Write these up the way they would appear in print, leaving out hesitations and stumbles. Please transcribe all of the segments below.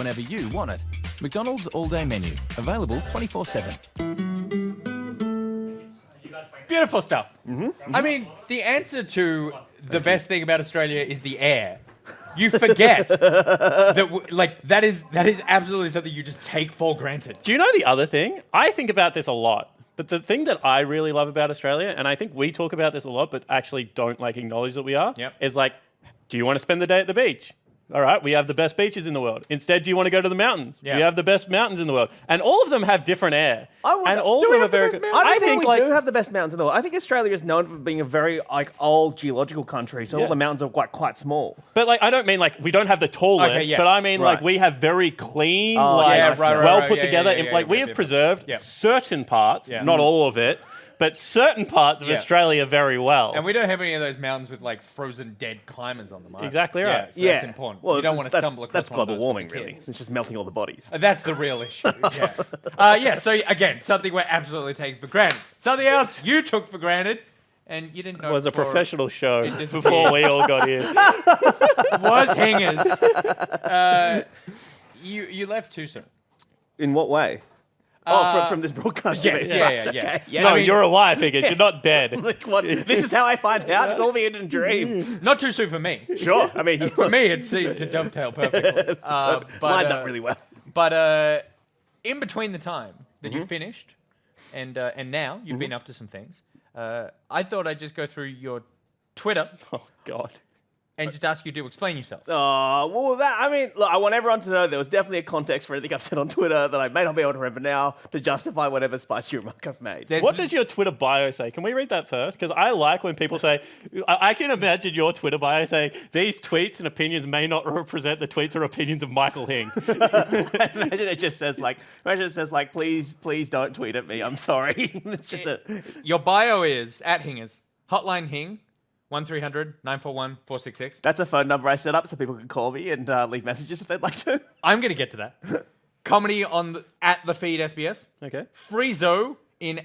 whenever you want it. McDonald's all-day menu. Available 24/7. Beautiful stuff. I mean, the answer to the best thing about Australia is the air. You forget that that is absolutely something you just take for granted. Do you know the other thing? I think about this a lot. But the thing that I really love about Australia, and I think we talk about this a lot, but actually don't acknowledge that we are, is do you want to spend the day at the beach? All right, we have the best beaches in the world. Instead, do you want to go to the mountains? Yeah. We have the best mountains in the world. And all of them have different air. I don't think we do have the best mountains in the world. I think Australia is known for being a very old geological country, so all the mountains are quite small. But I don't mean we don't have the tallest, but I mean we have very clean, well put together. We have preserved certain parts, not all of it. But certain parts of Australia very well. And we don't have any of those mountains with frozen dead climbers on them. Either. Exactly right. Yeah, so that's important. Well, you don't want to stumble across that's global warming, really. It's just melting all the bodies. That's the real issue. So again, something we're absolutely taking for granted. Something else you took for granted and you didn't know. It was a professional show before we all got here. Was hangers. You left too soon. In what way? From this broadcast. Yes, Okay. No, you're alive, Higgins. You're not dead. This is how I find out. It's all the hidden dream. Not too soon for me. Sure. I mean, for me, it seemed to dovetail perfectly. Lined up really well. But in between the time that you finished and now you've been up to some things, I thought I'd just go through your Twitter. Oh, God. And just ask you to explain yourself. Look, I want everyone to know there was definitely a context for anything I've said on Twitter that I may not be able to remember now to justify whatever spicy remark I've made. What does your Twitter bio say? Can we read that first? Because I like when people say, I can imagine your Twitter bio saying, these tweets and opinions may not represent the tweets or opinions of Michael Hing. Imagine it just says please don't tweet at me. I'm sorry. It's just Your bio is @Hingers, hotline Hing. 1300-941-466. That's a phone number I set up so people can call me and leave messages if they'd like to. I'm going to get to that. Comedy at the feed SBS. Okay. Friezo in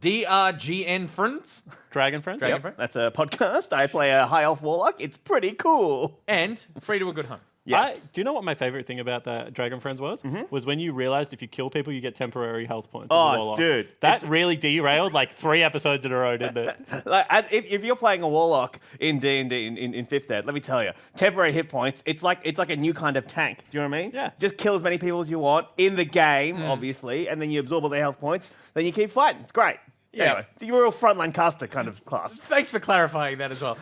@DRGN Friends. Dragon Friends. Yep. That's a podcast. I play a high elf warlock. It's pretty cool. And free to a good home. Yes. Do you know what my favorite thing about that Dragon Friends was? Was when you realized if you kill people, you get temporary health points. Oh, dude. That really derailed 3 episodes in a row, didn't it? If you're playing a warlock in D&D in 5th ed, let me tell you, temporary hit points, it's like a new kind of tank. Do you know what I mean? Yeah. Just kill as many people as you want in the game, obviously, and then you absorb all their health points, then you keep fighting. It's great. Yeah. Anyway, so you're a real frontline caster kind of class. Thanks for clarifying that as well.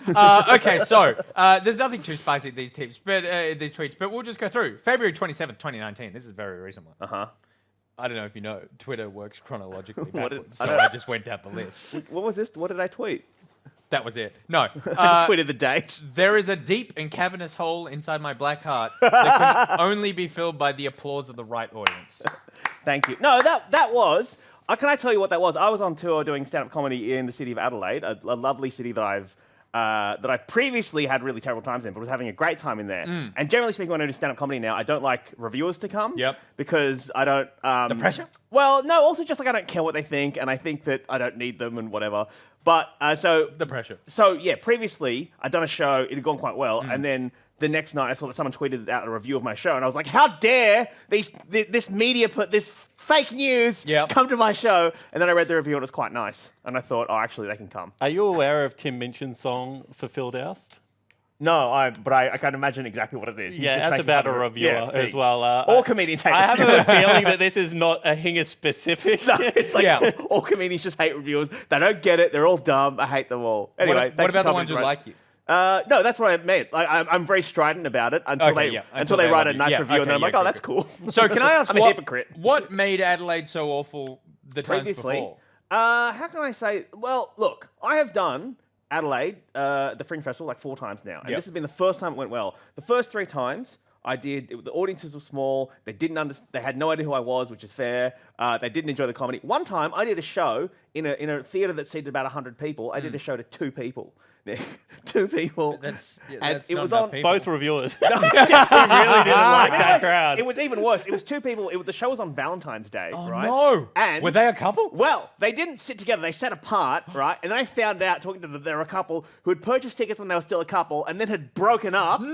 Okay, so there's nothing too spicy these tweets, but we'll just go through. February 27th, 2019. This is a very recent one. I don't know if you know, Twitter works chronologically backwards, so I just went down the list. What was this? What did I tweet? That was it. No. I just tweeted the date. There is a deep and cavernous hole inside my black heart that can only be filled by the applause of the right audience. Thank you. No, that was... can I tell you what that was? I was on tour doing stand-up comedy in the city of Adelaide, a lovely city that I've previously had really terrible times in, but was having a great time in there. And generally speaking, when I do stand-up comedy now, I don't like reviewers to come. Yep. Because I don't... the pressure? Well, no, also just I don't care what they think, and I think that I don't need them and whatever. But, The pressure. So, yeah, previously, I'd done a show, it had gone quite well, and then... The next night, I saw that someone tweeted out a review of my show, and I was like, how dare this media put this fake news come to my show? And then I read the review, and it was quite nice. And I thought, actually, they can come. Are you aware of Tim Minchin's song, Fulfilled Oust? No, but I can imagine exactly what it is. That's about a reviewer as well. All comedians hate reviewers. I have a feeling that this is not a Hinger specific. No, it's all comedians just hate reviewers. They don't get it. They're all dumb. I hate them all. Anyway, what about the ones who like you? No, that's what I meant. I'm very strident about it until they write a nice review, and then I'm like, that's cool. So can I ask I'm a hypocrite. What made Adelaide so awful the times before? How can I say? Well, look, I have done Adelaide, the Fringe Festival, 4 times now, and this has been the first time it went well. The first 3 times the audiences were small. They they had no idea who I was, which is fair. They didn't enjoy the comedy. One time, I did a show in a theatre that seated about 100 people. I did a show to 2 people. two people. That's and that's it not was enough on people. Both reviewers. We really didn't like that crowd. It was even worse. It was two people. The show was on Valentine's Day, Oh right? no! And were they a couple? Well, they didn't sit together. They sat apart, right? And then I found out, talking to them, they were a couple who had purchased tickets when they were still a couple and then had broken up. No!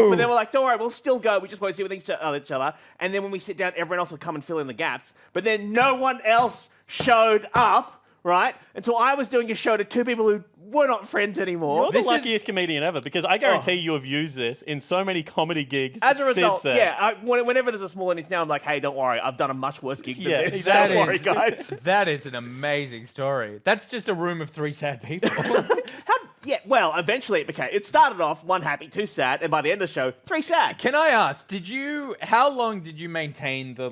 Right? But they were like, don't worry, we'll still go. We just won't see with each other. And then when we sit down, everyone else will come and fill in the gaps. But then no one else showed up, right? And so I was doing a show to two people who were not friends anymore. You're the luckiest comedian ever, because I guarantee you have used this in so many comedy gigs. As a result, since then. whenever there's a small audience now, I'm like, hey, don't worry, I've done a much worse gig than this. That Don't worry, is- guys. That is an amazing story. That's just a room of three sad people. Well, eventually it started off one happy, two sad, and by the end of the show, three sad. Can I ask, how long did you maintain the,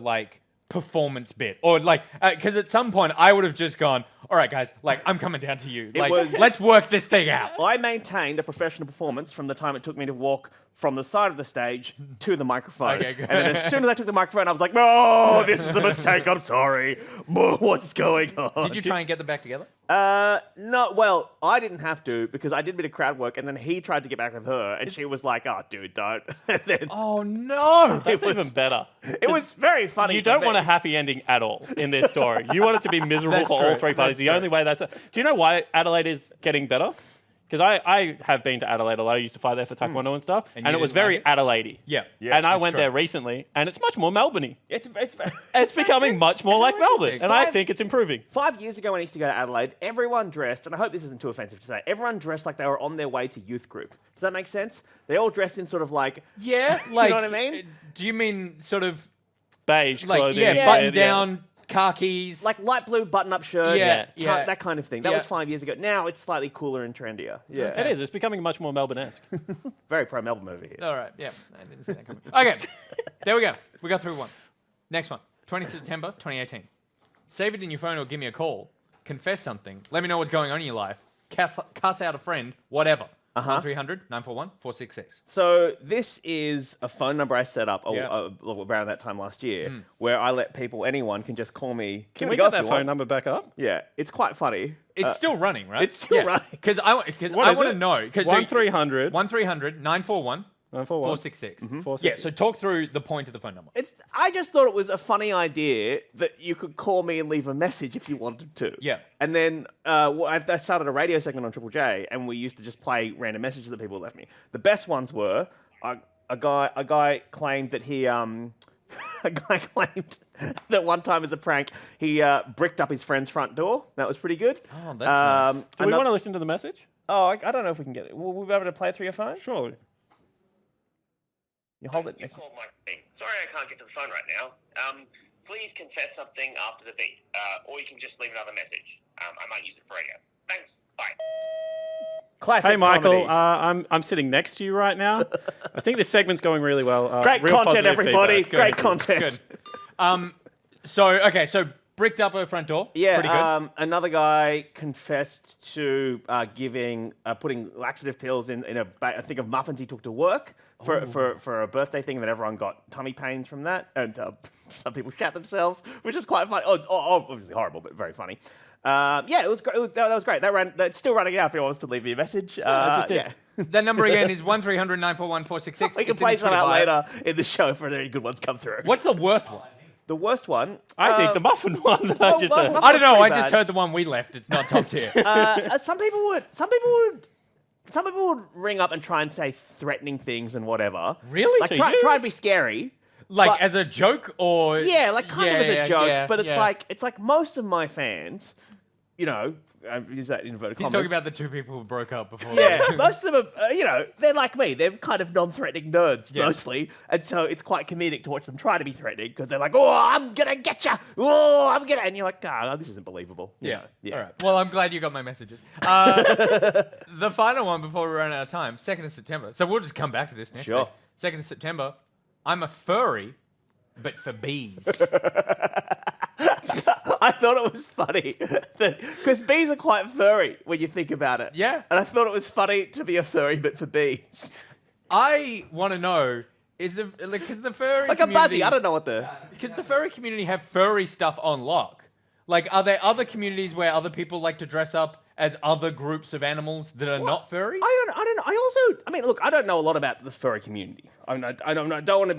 performance bit? Or, because at some point, I would have just gone, all right, guys, I'm coming down to you. Let's work this thing out. I maintained a professional performance from the time it took me to walk from the side of the stage to the microphone. Okay, good. And then as soon as I took the microphone, I was like, no, this is a mistake, I'm sorry. What's going on? Did you try and get them back together? No, well, I didn't have to because I did a bit of crowd work and then he tried to get back with her and she was like, oh, dude, don't. And then Oh, no! That's even better. it was very funny. You for don't me. want a happy ending at all in this story. You want it to be miserable That's for all true. three parties. That's The true. only way do you know why Adelaide is getting better? Because I have been to Adelaide a lot. I used to fight there for Taekwondo and stuff. And And you it was didn't very like it? Adelaide-y. Yeah. And I that's went true. there recently, and it's much more Melbourne-y. It's It's becoming much more like Melbourne, interesting. and I think it's improving. 5 years ago when I used to go to Adelaide, everyone dressed, and I hope this isn't too offensive to say, everyone dressed like they were on their way to youth group. Does that make sense? They all dressed in sort of like, Yeah, you know what I mean? Do you mean sort of, Beige clothing. button down, khakis? like light blue button-up shirts, Yeah. that kind of thing. That Yeah. was 5 years ago. Now it's slightly cooler and trendier. Yeah, It is. It's becoming much more Melbourne-esque. very pro-Melbourne movie here. All right, yeah, I didn't see that coming. Okay, there we go. We got through one. Next one, 20th September 2018. Save it in your phone or give me a call. Confess something. Let me know what's going on in your life. Cuss out a friend. Whatever. 1300-941-466. So this is a phone number I set up Yeah. around that time last year, where I let people, anyone can just call me. Can Give we it a go get if that you phone want. number back up? Yeah, it's quite funny. It's still running, right? it's still running. Because I want to know. 1300 1300-941 941 466. 466. Yeah, so talk through the point of the phone number. I just thought it was a funny idea that you could call me and leave a message if you wanted to. Yeah. And then I started a radio segment on Triple J, and we used to just play random messages that people left me. The best ones were a guy claimed that he a guy claimed that one time as a prank he bricked up his friend's front door. That was pretty good. Oh, that's nice. Do we want to listen to the message? Oh, I don't know if we can get it. Will we be able to play it through your phone? Surely. You hold it You next to called my thing. Sorry I can't get to the phone right now. Please confess something after the beat, or you can just leave another message. I might use it for radio. Thanks. Bye. Classic Hey, Michael. comedy. I'm sitting next to you right now. I think this segment's going really well. Great real content, positive everybody. feedback. Great content. Good. So bricked up her front door. Yeah, Pretty good. another guy confessed to putting laxative pills in a thing of muffins he took to work for a birthday thing, and then everyone got tummy pains from that, and some people shat themselves, which is quite funny. Obviously horrible, but very funny. It was great. That was great. That's still running out if anyone wants to leave me a message. I just did. Yeah. That number again is 1300-941-466. We can play some out later in the show if any good ones come through. What's the worst one? The worst one? I think the muffin one that I just heard. I don't know. pretty I just bad. heard the one we left. It's not top tier. Some people would ring up and try and say threatening things and whatever. Really? Like To try you? and be scary. Like but- as a joke or Yeah, like kind of as a joke, yeah, but it's yeah. like most of my fans, you know, I use that in inverted He's commas. talking about the two people who broke up before. Yeah, most of them are, they're like me. They're kind of non-threatening nerds Yeah. mostly, and so it's quite comedic to watch them try to be threatening because they're like, "Oh, I'm gonna get you! Oh, I'm gonna," and you're like, "Ah, this isn't believable." You know, yeah. All right. Well, I'm glad you got my messages. The final one before we run out of time, 2nd of September. So we'll just come back to this next. Sure. 2nd of September. I'm a furry, but for bees. I thought it was funny because bees are quite furry when you think about it. Yeah. and I thought it was funny to be a furry, but for bees, I want to know is because the furry like a community, buzzy. I don't know what the. because the furry community have furry stuff on lock. Like, are there other communities where other people like to dress up as other groups of animals that are not furries? I don't know. I mean, look, I don't know a lot about the furry community. I don't want to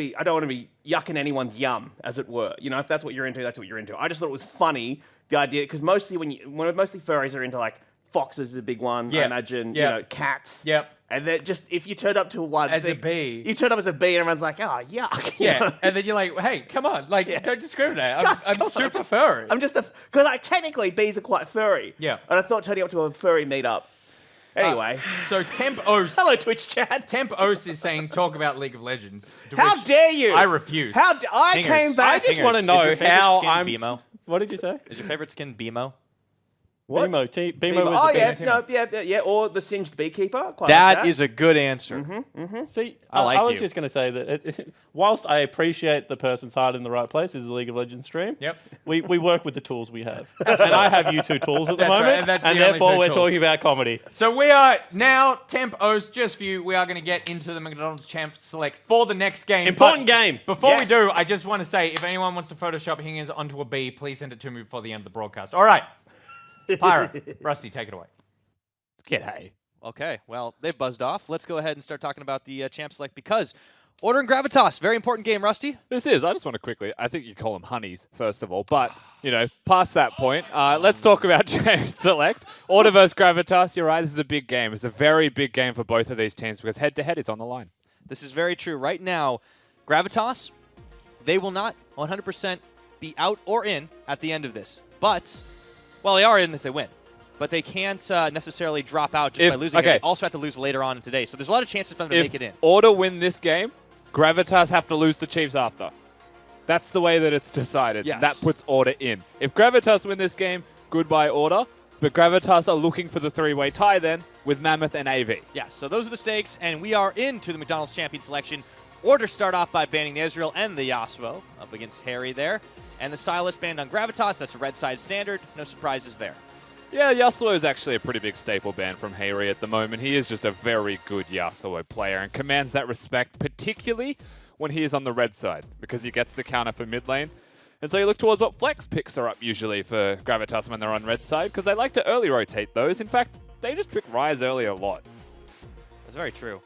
be yucking anyone's yum, as it were. You know, if that's what you're into, that's what you're into. I just thought it was funny, the idea, because mostly mostly furries are into like foxes is a big one. I imagine. You know, cats. Yep. And then just if you turned up to one as a bee, you turn up as a bee, and everyone's like, "Oh, yuck!" Yeah, and then you're like, "Hey, come on, like, don't discriminate. I'm super furry. I'm just because technically bees are quite furry. Yeah, and I thought turning up to a furry meetup. Anyway, so Temp Os. Hello, Twitch chat. Temp Os is saying talk about League of Legends. How dare you? I refuse. I came back. I just want to know how I'm. BMO? What did you say? Is your favorite skin BMO? What? BMO. BMO Oh was yeah, or the Singed Beekeeper. Quite That like is a good answer. See, I like I was you. just going to say that whilst I appreciate the person's heart in the right place is the League of Legends stream, Yep. we work with the tools we have. And I have you two tools at the That's right, moment, and that's the only therefore two we're tools. talking about comedy. So we are now Temp Os just for you. We are going to get into the McDonald's Champ Select for the next game. Important But game. Before we Yes. do, I just want to say, if anyone wants to Photoshop Hingers onto a bee, please send it to me before the end of the broadcast. All right. Pyro, Rusty, take it away. G'day. Okay, well, they've buzzed off. Let's go ahead and start talking about the Champ Select because Order and Gravitas, very important game, Rusty. This is. I just want to quickly, I think you call them honeys, first of all. But, you know, past that point, let's talk about Champ Select. Order versus Gravitas, you're right, this is a big game. It's a very big game for both of these teams because head-to-head is on the line. This is very true. Right now, Gravitas, they will not 100% be out or in at the end of this. But, well, they are in if they win. But they can't necessarily drop out just by losing. Okay. They also have to lose later on in today. So there's a lot of chances for them to make it in. If Order win this game, Gravitas have to lose the Chiefs after. That's the way that it's decided. Yes. That puts Order in. If Gravitas win this game, goodbye Order. But Gravitas are looking for the three-way tie then with Mammoth and AV. Yeah, so those are the stakes, and we are into the McDonald's Champion Selection. Order start off by banning the Ezreal and the Yasuo up against Harry there. And the Silas banned on Gravitas. That's a red side standard. No surprises there. Yeah, Yasuo is actually a pretty big staple ban from Harry at the moment. He is just a very good Yasuo player and commands that respect, particularly when he is on the red side, because he gets the counter for mid lane. And so you look towards what flex picks are up usually for Gravitas when they're on red side, because they like to early rotate those. In fact, they just pick Ryze early a lot. That's very true.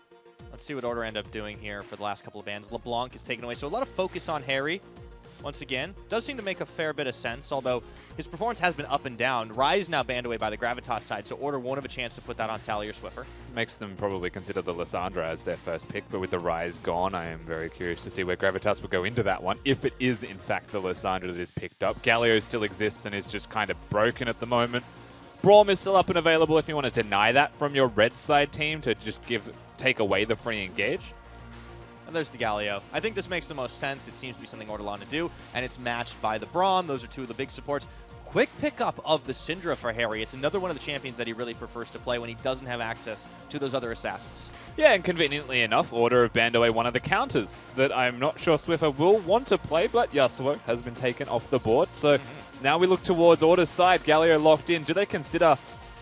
Let's see what Order end up doing here for the last couple of bans. LeBlanc is taken away, so a lot of focus on Harry. Once again, does seem to make a fair bit of sense, although his performance has been up and down. Ryze now banned away by the Gravitas side, so Order won't have a chance to put that on Tally or Swiffer. Makes them probably consider the Lissandra as their first pick, but with the Ryze gone, I am very curious to see where Gravitas will go into that one, if it is in fact the Lissandra that is picked up. Galio still exists and is just kind of broken at the moment. Braum is still up and available if you want to deny that from your red side team to just take away the free engage. And there's the Galio. I think this makes the most sense. It seems to be something Order want to do, and it's matched by the Braum. Those are two of the big supports. Quick pickup of the Syndra for Harry. It's another one of the champions that he really prefers to play when he doesn't have access to those other assassins. Yeah, and conveniently enough, Order have banned away one of the counters that I'm not sure Swiffer will want to play, but Yasuo has been taken off the board. So now we look towards Order's side. Galio locked in. Do they consider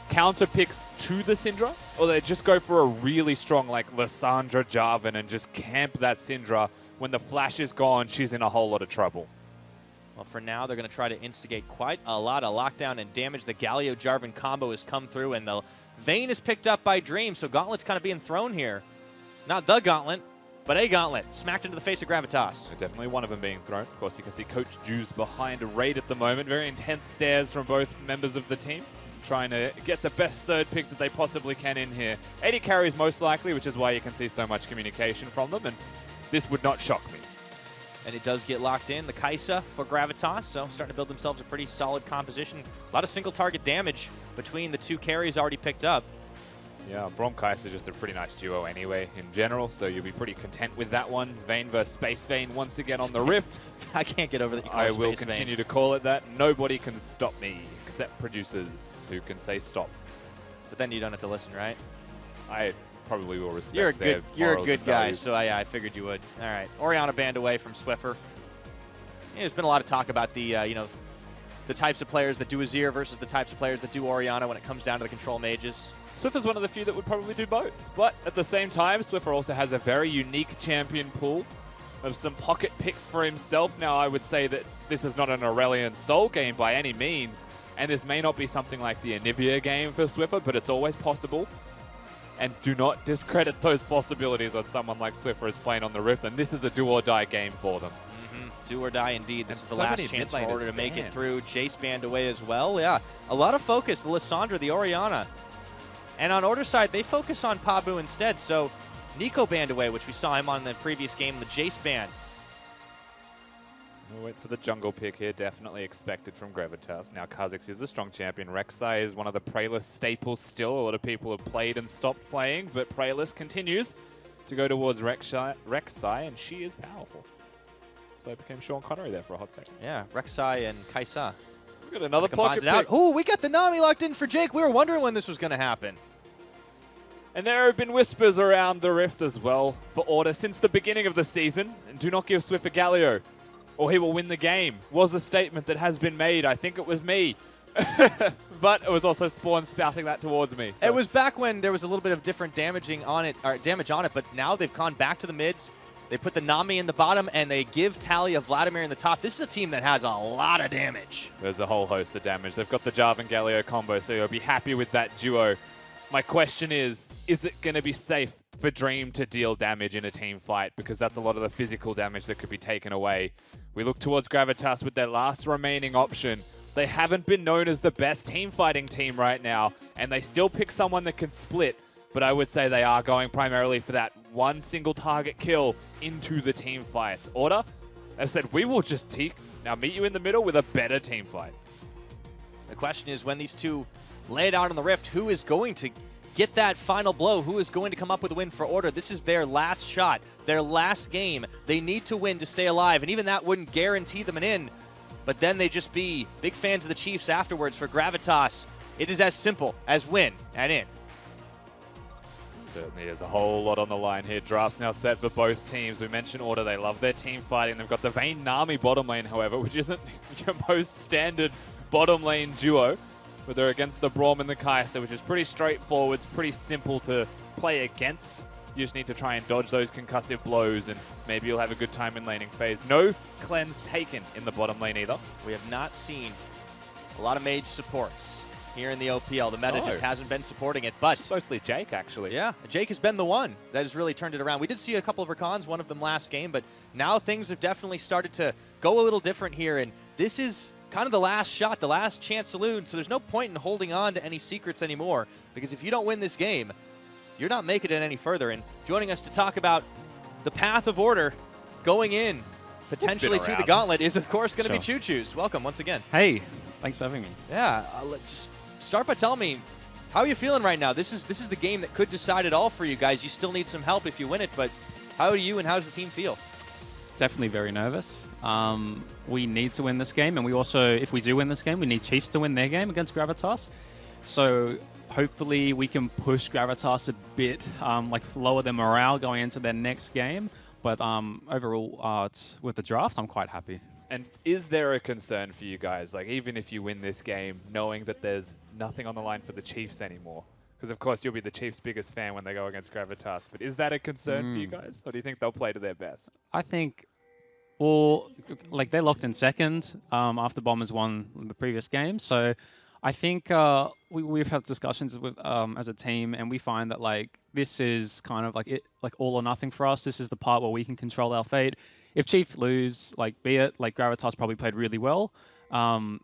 counter picks to the Syndra, or they just go for a really strong like Lissandra Jarvan and just camp that Syndra? When the flash is gone, she's in a whole lot of trouble. Well, for now, they're going to try to instigate quite a lot of lockdown and damage. The Galio-Jarvan combo has come through, and the Vayne is picked up by Dream, so Gauntlet's kind of being thrown here. Not the Gauntlet, but a Gauntlet. Smacked into the face of Gravitas. Definitely one of them being thrown. Of course, you can see Coach Juice behind Raid at the moment. Very intense stares from both members of the team, trying to get the best third pick that they possibly can in here. 80 carries most likely, which is why you can see so much communication from them, and this would not shock me. And it does get locked in. The Kaisa for Gravitas, so starting to build themselves a pretty solid composition. A lot of single target damage between the two carries already picked up. Yeah, Braum Kai'Sa is just a pretty nice duo anyway in general, so you'll be pretty content with that one. Vayne versus Space Vayne once again on the Rift. I can't get over that you call I it will Space continue Vayne. to call it that. Nobody can stop me except producers who can say stop. But then you don't have to listen, right? I probably will respect You're a their good, you're a morals good and guy, values. so I figured you would. All right, Orianna banned away from Swiffer. Yeah, there's been a lot of talk about the the types of players that do Azir versus the types of players that do Orianna when it comes down to the control mages. Swiffer's one of the few that would probably do both. But at the same time, Swiffer also has a very unique champion pool of some pocket picks for himself. Now, I would say that this is not an Aurelion Soul game by any means, And this may not be something like the Anivia game for Swiffer, but it's always possible. And do not discredit those possibilities when someone like Swiffer is playing on the Rift, and this is a do-or-die game for them. Do or die indeed. This is the so last many chance for mid Order to laners make it banned. through. Jace banned away as well. Yeah, a lot of focus. The Lissandra, the Orianna. And on Order side, they focus on Pabu instead. So Nico banned away, which we saw him on the previous game. The Jace ban. We'll wait for the jungle pick here. Definitely expected from Gravitas. Now Kha'Zix is a strong champion. Rek'Sai is one of the Praylist staples still. A lot of people have played and stopped playing, but Praylist continues to go towards Rek'Sai, and she is powerful. So it became Sean Connery there for a hot second. Yeah, Rek'Sai and Kaisa. We got another pocket Combines it out. pick. Oh, we got the Nami locked in for Jake. We were wondering when this was going to happen. And there have been whispers around the Rift as well for Order since the beginning of the season. And do not give Swift a Galio, or he will win the game, was a statement that has been made. I think it was me. But it was also Spawn spouting that towards me. So. It was back when there was a little bit of different damage on it, but now they've gone back to the mids. They put the Nami in the bottom, and they give Talia Vladimir in the top. This is a team that has a lot of damage. There's a whole host of damage. They've got the Jarvan Galio combo, so you'll be happy with that duo. My question is it going to be safe for Dream to deal damage in a team fight? Because that's a lot of the physical damage that could be taken away. We look towards Gravitas with their last remaining option. They haven't been known as the best team fighting team right now, and they still pick someone that can split. But I would say they are going primarily for that one single target kill into the team fights. Order, I said, we will just now meet you in the middle with a better team fight. The question is, when these two lay it out on the Rift, who is going to get that final blow? Who is going to come up with a win for Order? This is their last shot, their last game. They need to win to stay alive, and even that wouldn't guarantee them an in. But then they just be big fans of the Chiefs afterwards. For Gravitas, it is as simple as win and in. Certainly there's a whole lot on the line here. Drafts now set for both teams. We mentioned Order, they love their team fighting. They've got the Vayne Nami bottom lane, however, which isn't your most standard bottom lane duo. But they're against the Braum and the Kai'Sa, which is pretty straightforward. It's pretty simple to play against. You just need to try and dodge those concussive blows, and maybe you'll have a good time in laning phase. No cleanse taken in the bottom lane either. We have not seen a lot of mage supports here in the OPL. The meta just hasn't been supporting it, but It's mostly Jake, actually. yeah, Jake has been the one that has really turned it around. We did see a couple of Rakans, one of them last game, but now things have definitely started to go a little different here, and this is kind of the last shot, the last chance saloon, so there's no point in holding on to any secrets anymore, because if you don't win this game, you're not making it any further. And joining us to talk about the path of Order going in potentially to the gauntlet is, of course, going to be Choo Choo's. Welcome once again. Hey, thanks for having me. Yeah, just start by telling me, how are you feeling right now? This is the game that could decide it all for you guys. You still need some help if you win it, but how do you and how does the team feel? Definitely very nervous. We need to win this game, and we also, if we do win this game, we need Chiefs to win their game against Gravitas. So hopefully we can push Gravitas a bit, like lower their morale going into their next game. But overall, with the draft, I'm quite happy. And is there a concern for you guys, like even if you win this game, knowing that there's nothing on the line for the Chiefs anymore? Because of course you'll be the Chiefs' biggest fan when they go against Gravitas. But is that a concern for you guys, or do you think they'll play to their best? I think, well, like they're locked in second after Bombers won the previous game. So I think we've had discussions with as a team, and we find that like this is kind of like all or nothing for us. This is the part where we can control our fate. If Chiefs lose, like be it, like Gravitas probably played really well.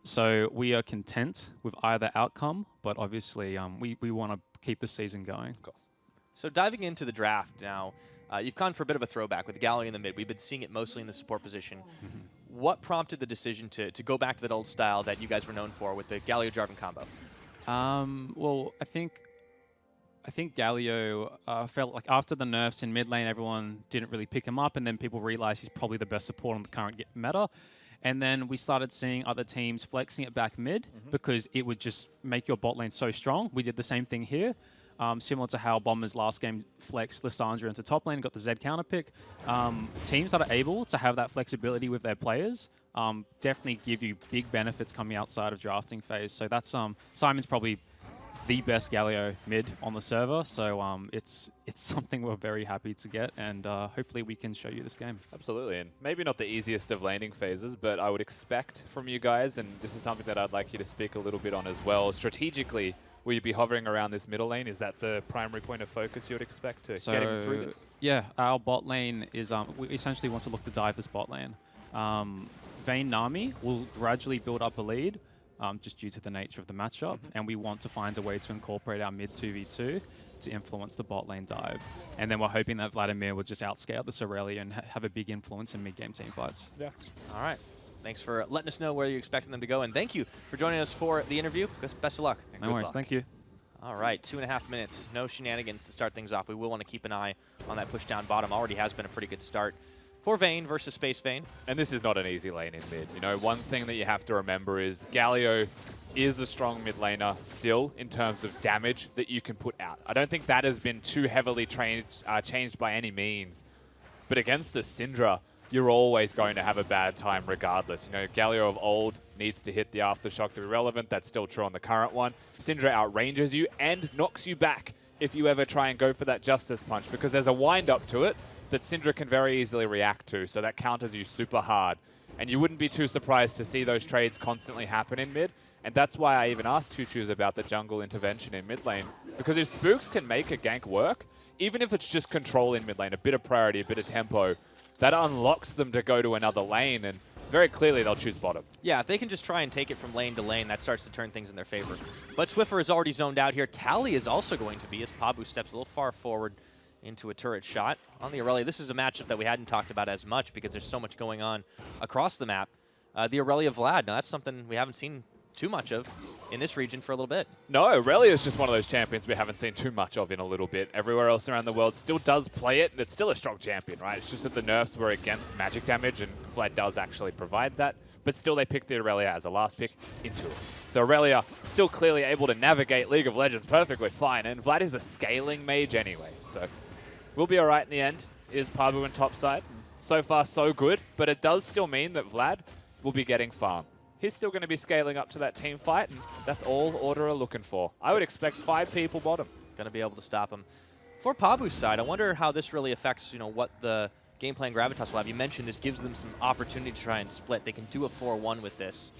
So we are content with either outcome, but obviously we want to keep the season going. Of course. So diving into the draft now, you've gone for a bit of a throwback with Gallery in the mid. We've been seeing it mostly in the support position. What prompted the decision to go back to that old style that you guys were known for with the Galio-Jarvan combo? Well, I think Galio felt like after the nerfs in mid lane, everyone didn't really pick him up, and then people realized he's probably the best support on the current meta. And then we started seeing other teams flexing it back mid because it would just make your bot lane so strong. We did the same thing here, similar to how Bombers last game flexed Lissandra into top lane, got the Z counter pick. Teams that are able to have that flexibility with their players definitely give you big benefits coming outside of drafting phase. So that's Simon's probably the best Galio mid on the server. So it's something we're very happy to get, and hopefully we can show you this game. Absolutely, and maybe not the easiest of laning phases, but I would expect from you guys, and this is something that I'd like you to speak a little bit on as well, strategically, will you be hovering around this middle lane? Is that the primary point of focus you would expect to get him through this? Yeah, our bot lane is, we essentially want to look to dive this bot lane. Vayne Nami will gradually build up a lead, just due to the nature of the matchup, and we want to find a way to incorporate our mid 2v2 to influence the bot lane dive. And then we're hoping that Vladimir will just outscale this Aurelia and have a big influence in mid-game team fights. Yeah. All right. Thanks for letting us know where you're expecting them to go, and thank you for joining us for the interview. Best of luck. No worries, thank you. All right, 2.5 minutes. No shenanigans to start things off. We will want to keep an eye on that push down bottom. Already has been a pretty good start for Vayne versus Space Vayne. And this is not an easy lane in mid. You know, one thing that you have to remember is Galio is a strong mid laner still in terms of damage that you can put out. I don't think that has been too heavily changed by any means. But against a Syndra, you're always going to have a bad time regardless. You know, Galio of old needs to hit the Aftershock to be relevant. That's still true on the current one. Syndra outranges you and knocks you back if you ever try and go for that Justice Punch, because there's a wind-up to it that Syndra can very easily react to, so that counters you super hard. And you wouldn't be too surprised to see those trades constantly happen in mid, and that's why I even asked Choo-Choo's about the jungle intervention in mid lane, because if Spooks can make a gank work, even if it's just control in mid lane, a bit of priority, a bit of tempo, that unlocks them to go to another lane, and very clearly they'll choose bottom. Yeah, if they can just try and take it from lane to lane, that starts to turn things in their favor. But Swiffer is already zoned out here. Tally is also going to be, as Pabu steps a little far forward into a turret shot on the Aurelia. This is a matchup that we hadn't talked about as much because there's so much going on across the map. The Aurelia Vlad, now that's something we haven't seen too much of in this region for a little bit. No, Aurelia is just one of those champions we haven't seen too much of in a little bit. Everywhere else around the world still does play it, and it's still a strong champion, right? It's just that the nerfs were against magic damage, and Vlad does actually provide that. But still, they picked the Aurelia as a last pick into it. So Aurelia still clearly able to navigate League of Legends perfectly fine, and Vlad is a scaling mage anyway, so we'll be all right in the end. Is Pabu in top side? So far, so good, but it does still mean that Vlad will be getting farm. He's still going to be scaling up to that team fight, and that's all Order are looking for. I would expect 5 people bottom. Going to be able to stop him. For Pabu's side, I wonder how this really affects, you know, what the game plan Gravitas will have. You mentioned this gives them some opportunity to try and split. They can do a 4-1 with this.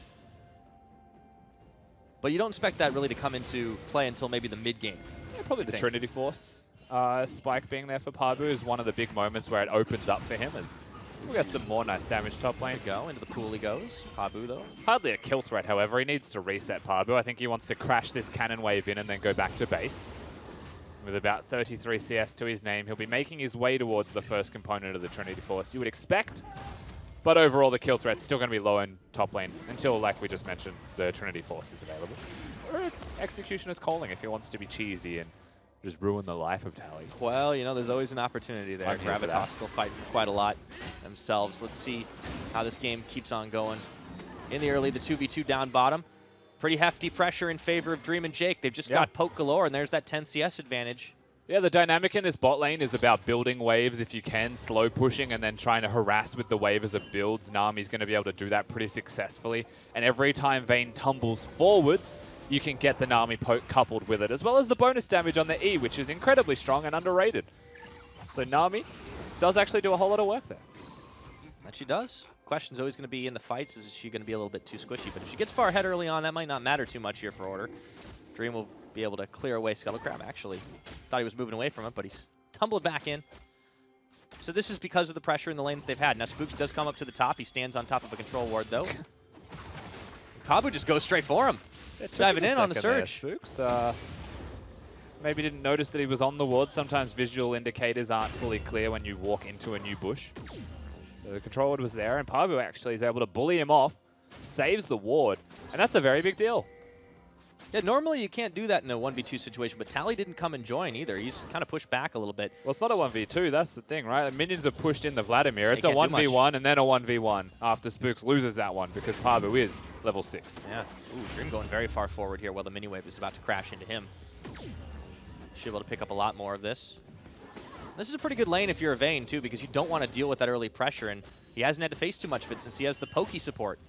But you don't expect that really to come into play until maybe the mid-game. Yeah, probably the Trinity Force. Spike being there for Pabu is one of the big moments where it opens up for him. As we got some more nice damage top lane. Go into the pool he goes. Pabu though. Hardly a kill threat, however. He needs to reset Pabu. I think he wants to crash this cannon wave in and then go back to base. With about 33 CS to his name, he'll be making his way towards the first component of the Trinity Force, you would expect. But overall, the kill threat's still going to be low in top lane until, like we just mentioned, the Trinity Force is available. Or Executioner's calling if he wants to be cheesy and just ruin the life of Tally. Well, you know, there's always an opportunity there. Gravitas still fighting quite a lot themselves. Let's see how this game keeps on going. In the early, the 2v2 down bottom. Pretty hefty pressure in favor of Dream and Jake. They've just got poke galore, and there's that 10 CS advantage. Yeah, the dynamic in this bot lane is about building waves if you can, slow pushing, and then trying to harass with the wave as it builds. Nami's going to be able to do that pretty successfully. And every time Vayne tumbles forwards, you can get the Nami poke coupled with it, as well as the bonus damage on the E, which is incredibly strong and underrated. So Nami does actually do a whole lot of work there. That she does. Question's always going to be in the fights, is she going to be a little bit too squishy? But if she gets far ahead early on, that might not matter too much here for Order. Dream will be able to clear away Scuttlecrab, actually. Thought he was moving away from it, but he's tumbled back in. So this is because of the pressure in the lane that they've had. Now Spooks does come up to the top. He stands on top of a control ward, though. Pabu just goes straight for him. Diving in on the surge. There, Spooks. Maybe didn't notice that he was on the ward. Sometimes visual indicators aren't fully clear when you walk into a new bush. So the control ward was there, and Pabu actually is able to bully him off, saves the ward, and that's a very big deal. Yeah, normally you can't do that in a 1v2 situation, but Tally didn't come and join either. He's kind of pushed back a little bit. Well, it's not a 1v2, that's the thing, right? The minions are pushed in the Vladimir. It's a 1v1 and then a 1v1 after Spooks loses that one because Pabu is level 6. Yeah. Ooh, Dream going very far forward here while the mini wave is about to crash into him. Should be able to pick up a lot more of this. This is a pretty good lane if you're a Vayne, too, because you don't want to deal with that early pressure, and he hasn't had to face too much of it since he has the pokey support.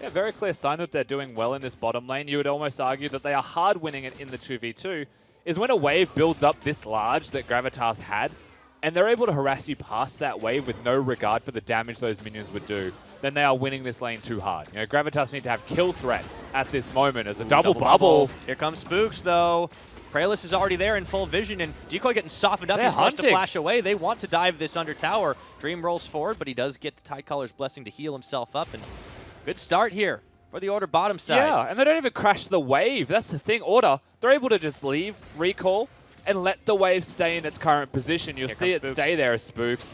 Yeah, very clear sign that they're doing well in this bottom lane. You would almost argue that they are hard winning it in the 2v2, is when a wave builds up this large that Gravitas had, and they're able to harass you past that wave with no regard for the damage those minions would do, then they are winning this lane too hard. You know, Gravitas need to have kill threat at this moment as a double bubble. Here comes Spooks, though. Pralus is already there in full vision, and Decoy getting softened up. He's forced to flash away. They want to dive this under tower. Dream rolls forward, but he does get the Tidecolor's blessing to heal himself up, and good start here for the Order bottom side. Yeah, and they don't even crash the wave. That's the thing. Order, they're able to just leave, recall, and let the wave stay in its current position. You'll see it stay there as Spooks.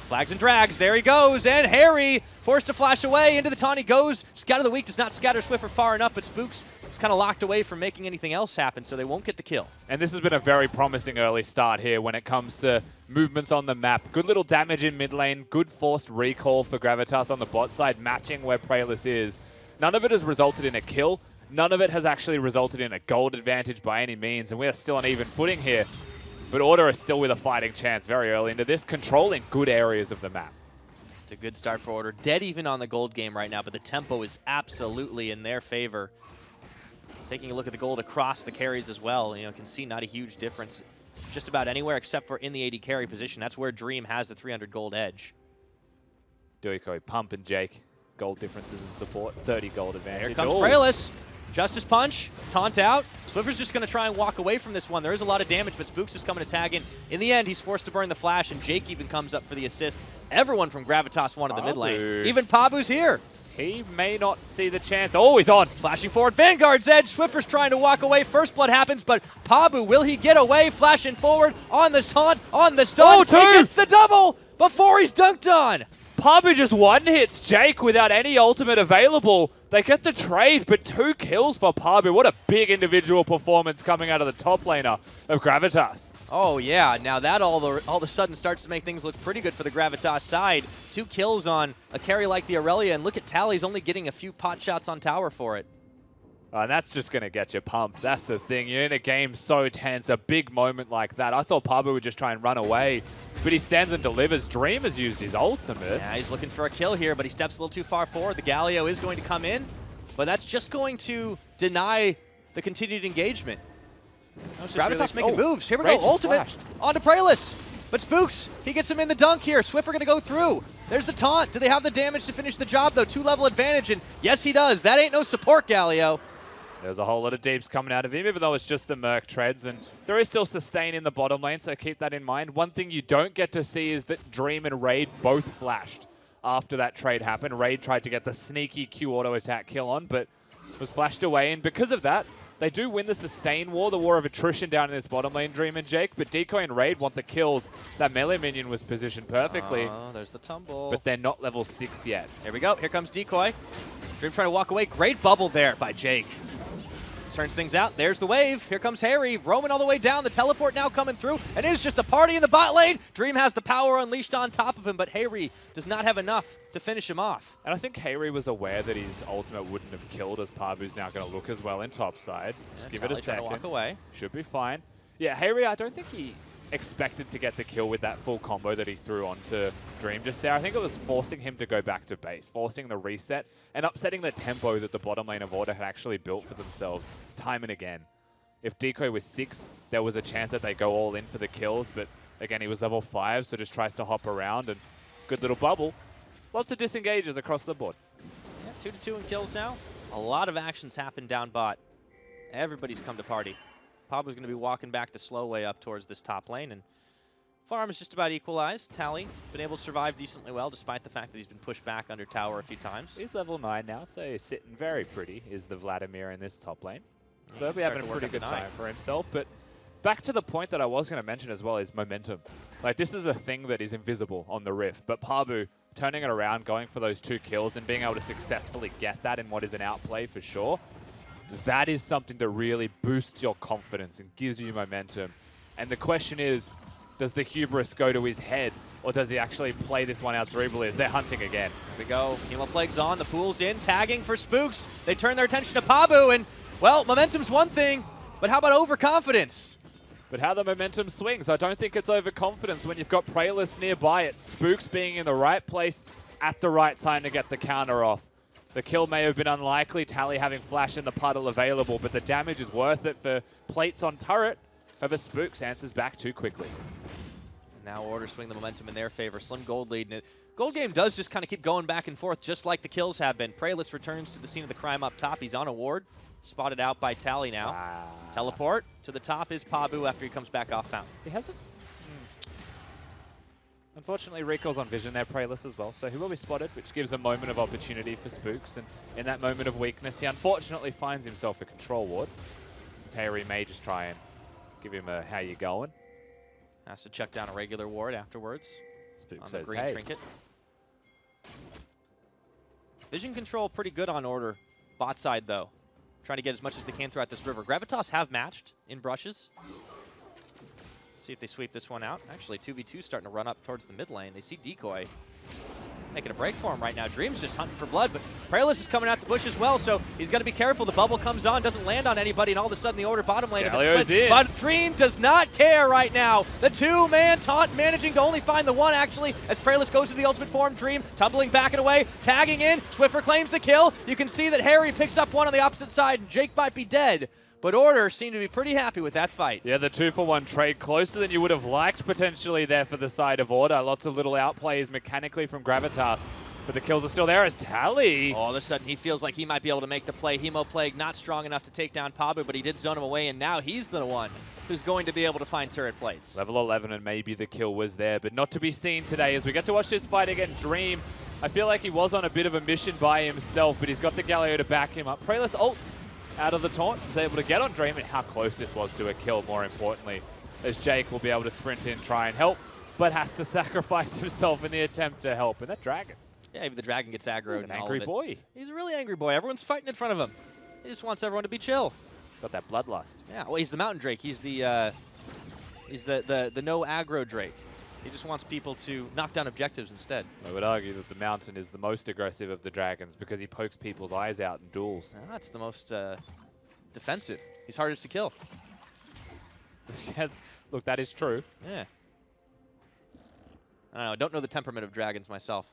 Flags and drags, there he goes, and Harry forced to flash away. Into the taunt he goes. Scatter the Weak does not scatter Swiffer far enough, but Spooks is kind of locked away from making anything else happen, so they won't get the kill. And this has been a very promising early start here when it comes to movements on the map. Good little damage in mid lane, good forced recall for Gravitas on the bot side, matching where Pralus is. None of it has resulted in a kill. None of it has actually resulted in a gold advantage by any means, and we are still on even footing here. But Order is still with a fighting chance very early into this, controlling good areas of the map. It's a good start for Order. Dead even on the gold game right now, but the tempo is absolutely in their favor. Taking a look at the gold across the carries as well, you know, can see not a huge difference just about anywhere except for in the AD carry position. That's where Dream has the 300 gold edge. Decoy, Pump, and Jake. Gold differences in support, 30 gold advantage. Here comes Pralus. Justice Punch, taunt out. Swiffer's just going to try and walk away from this one. There is a lot of damage, but Spooks is coming to tag in. In the end, he's forced to burn the flash, and Jake even comes up for the assist. Everyone from Gravitas wanted the mid lane. Even Pabu's here. He may not see the chance. Oh, he's on. Flashing forward, Vanguard's edge. Swiffer's trying to walk away. First blood happens, but Pabu, will he get away? Flashing forward on the taunt, on the stun. He gets the double before he's dunked on. Pabu just one-hits Jake without any ultimate available. They get the trade, but 2 kills for Pabu. What a big individual performance coming out of the top laner of Gravitas. Oh, yeah. Now that all of a sudden starts to make things look pretty good for the Gravitas side. 2 kills on a carry like the Aurelia, and look at Tally's only getting a few pot shots on tower for it. And that's just going to get you pumped. That's the thing. You're in a game so tense, a big moment like that. I thought Pabu would just try and run away, but he stands and delivers. Dream has used his ultimate. Yeah, he's looking for a kill here, but he steps a little too far forward. The Galio is going to come in, but that's just going to deny the continued engagement. Gravitas making moves. Here we go. Ultimate onto Pralus. But Spooks, he gets him in the dunk here. Swiffer going to go through. There's the taunt. Do they have the damage to finish the job, though? 2-level advantage, and yes, he does. That ain't no support, Galio. There's a whole lot of deeps coming out of him, even though it's just the Merc treads, and there is still sustain in the bottom lane, so keep that in mind. One thing you don't get to see is that Dream and Raid both flashed after that trade happened. Raid tried to get the sneaky Q auto attack kill on, but was flashed away, and because of that, they do win the sustain war, the war of attrition down in this bottom lane, Dream and Jake, but Decoy and Raid want the kills. That melee minion was positioned perfectly. Oh, there's the tumble. But they're not level 6 yet. Here we go. Here comes Decoy. Dream trying to walk away. Great bubble there by Jake. Turns things out. There's the wave. Here comes Harry. Roaming all the way down. The teleport now coming through. And it is just a party in the bot lane. Dream has the power unleashed on top of him, but Harry does not have enough to finish him off. And I think Harry was aware that his ultimate wouldn't have killed, as Pabu's now going to look as well in top side. Just give it a second. Walk away. Should be fine. Yeah, Harry, I don't think he expected to get the kill with that full combo that he threw onto Dream just there. I think it was forcing him to go back to base, forcing the reset, and upsetting the tempo that the bottom lane of Order had actually built for themselves time and again. If Decoy was 6, there was a chance that they go all in for the kills, but again, he was level 5, so just tries to hop around, and good little bubble. Lots of disengages across the board. Yeah, 2-2 in kills now. A lot of actions happen down bot. Everybody's come to party. Pabu's going to be walking back the slow way up towards this top lane, and farm is just about equalized. Tally been able to survive decently well, despite the fact that he's been pushed back under tower a few times. He's level 9 now, so sitting very pretty is the Vladimir in this top lane. So he'll be having a pretty good time for himself. But back to the point that I was going to mention as well is momentum. Like, this is a thing that is invisible on the Rift, but Pabu turning it around, going for those 2 kills, and being able to successfully get that in what is an outplay for sure, that is something that really boosts your confidence and gives you momentum. And the question is, does the hubris go to his head, or does he actually play this one out cerebrally as they're hunting again? Here we go. Hemo Plague's on. The pool's in. Tagging for Spooks. They turn their attention to Pabu, and, well, momentum's one thing, but how about overconfidence? But how the momentum swings, I don't think it's overconfidence when you've got Pralus nearby. It's Spooks being in the right place at the right time to get the counter off. The kill may have been unlikely, Tally having flash in the puddle available, but the damage is worth it for plates on turret. However, Spooks answers back too quickly. Now Order swing the momentum in their favor. Slim gold lead. And gold game does just kind of keep going back and forth, just like the kills have been. Prayless returns to the scene of the crime up top. He's on a ward. Spotted out by Tally now. Teleport to the top is Pabu after he comes back off Fountain. He hasn't? Unfortunately, Recall's on vision there, Prayless as well, so he will be spotted, which gives a moment of opportunity for Spooks. And in that moment of weakness, he unfortunately finds himself a control ward. Terry may just try and give him a how you going. Has to check down a regular ward afterwards. Spooks on the says, green hey. trinket. Vision control pretty good on Order. Bot side, though. Trying to get as much as they can throughout this river. Gravitas have matched in brushes. See if they sweep this one out. Actually, 2v2 starting to run up towards the mid lane. They see Decoy making a break for him right now. Dream's just hunting for blood, but Prayless is coming out the bush as well, so he's got to be careful. The bubble comes on, doesn't land on anybody, and all of a sudden the Order bottom lane is split. But Dream does not care right now. The two-man taunt managing to only find the one, actually, as Prayless goes to the ultimate form. Dream tumbling back and away, tagging in. Swiffer claims the kill. You can see that Harry picks up one on the opposite side, and Jake might be dead. But Order seem to be pretty happy with that fight. Yeah, the 2-for-1 trade closer than you would have liked potentially there for the side of Order. Lots of little outplays mechanically from Gravitas. But the kills are still there as Tally. All of a sudden, he feels like he might be able to make the play. Hemo Plague not strong enough to take down Pabu, but he did zone him away, and now he's the one who's going to be able to find turret plates. Level 11, and maybe the kill was there, but not to be seen today as we get to watch this fight again. Dream, I feel like he was on a bit of a mission by himself, but he's got the Galio to back him up. Prayless ults out of the taunt, is able to get on Dream, and how close this was to a kill, more importantly, as Jake will be able to sprint in, try and help, but has to sacrifice himself in the attempt to help. And that Dragon. Yeah, even the Dragon gets aggroed. He's an angry boy. He's a really angry boy. Everyone's fighting in front of him. He just wants everyone to be chill. Got that bloodlust. Yeah, well, he's the Mountain Drake. He's the no aggro Drake. He just wants people to knock down objectives instead. I would argue that the Mountain is the most aggressive of the Dragons because he pokes people's eyes out in duels. That's the most defensive. He's hardest to kill. Yes, look, that is true. Yeah. I don't know. I don't know the temperament of dragons myself.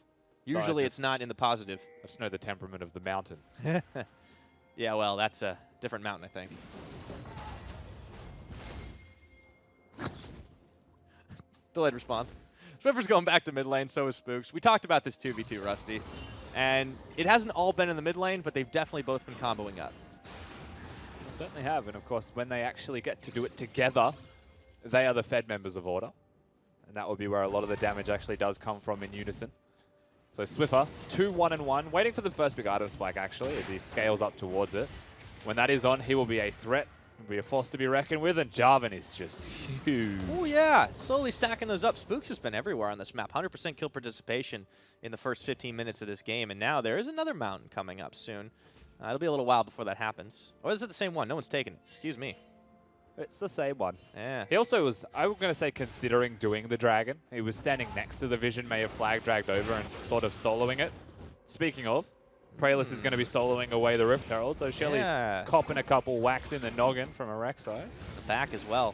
Usually it's not in the positive. I just know the temperament of the Mountain. Yeah, well, that's a different mountain, I think. Delayed response. Swiffer's going back to mid lane, so is Spooks. We talked about this 2v2, Rusty. And it hasn't all been in the mid lane, but they've definitely both been comboing up. They certainly have, and of course, when they actually get to do it together, they are the Fed members of Order. And that would be where a lot of the damage actually does come from in unison. So Swiffer, 2-1-1, waiting for the first big item spike actually, as he scales up towards it. When that is on, he will be a threat, will be a force to be reckoned with, and Jarvan is just huge. Oh yeah, slowly stacking those up. Spooks has been everywhere on this map. 100% kill participation in the first 15 minutes of this game, and now there is another mountain coming up soon. It'll be a little while before that happens. Or is it the same one? No one's taken it. Excuse me. It's the same one. Yeah. He also was, I was going to say, considering doing the Dragon. He was standing next to the Vision, may have flag dragged over and thought of soloing it. Speaking of, Prayless is going to be soloing away the Rift Herald, so Shelly's copping a couple whacks in the noggin from a Rek'Sai. The back as well.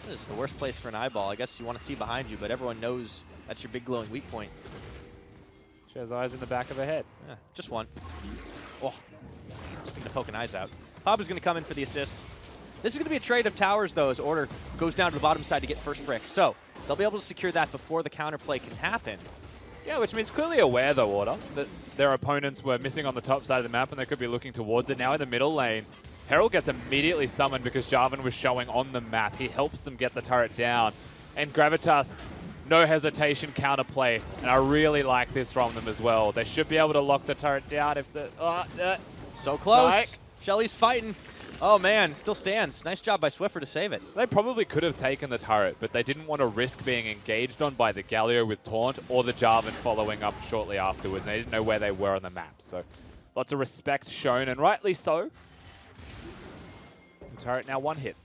This is the worst place for an eyeball. I guess you want to see behind you, but everyone knows that's your big glowing weak point. She has eyes in the back of her head. Yeah, just one. Oh, speaking of poking eyes out. Pabu's going to come in for the assist. This is going to be a trade of towers, though, as Order goes down to the bottom side to get first brick. So they'll be able to secure that before the counterplay can happen. Yeah, which means clearly aware, though, Order, that their opponents were missing on the top side of the map and they could be looking towards it. Now in the middle lane, Herald gets immediately summoned because Jarvan was showing on the map. He helps them get the turret down. And Gravitas, no hesitation, counterplay. And I really like this from them as well. They should be able to lock the turret down if the... so close. Psych. Shelly's fighting. Oh, man, still stands. Nice job by Swiffer to save it. They probably could have taken the turret, but they didn't want to risk being engaged on by the Galio with Taunt or the Jarvan following up shortly afterwards. They didn't know where they were on the map, so lots of respect shown, and rightly so. The turret now one hit.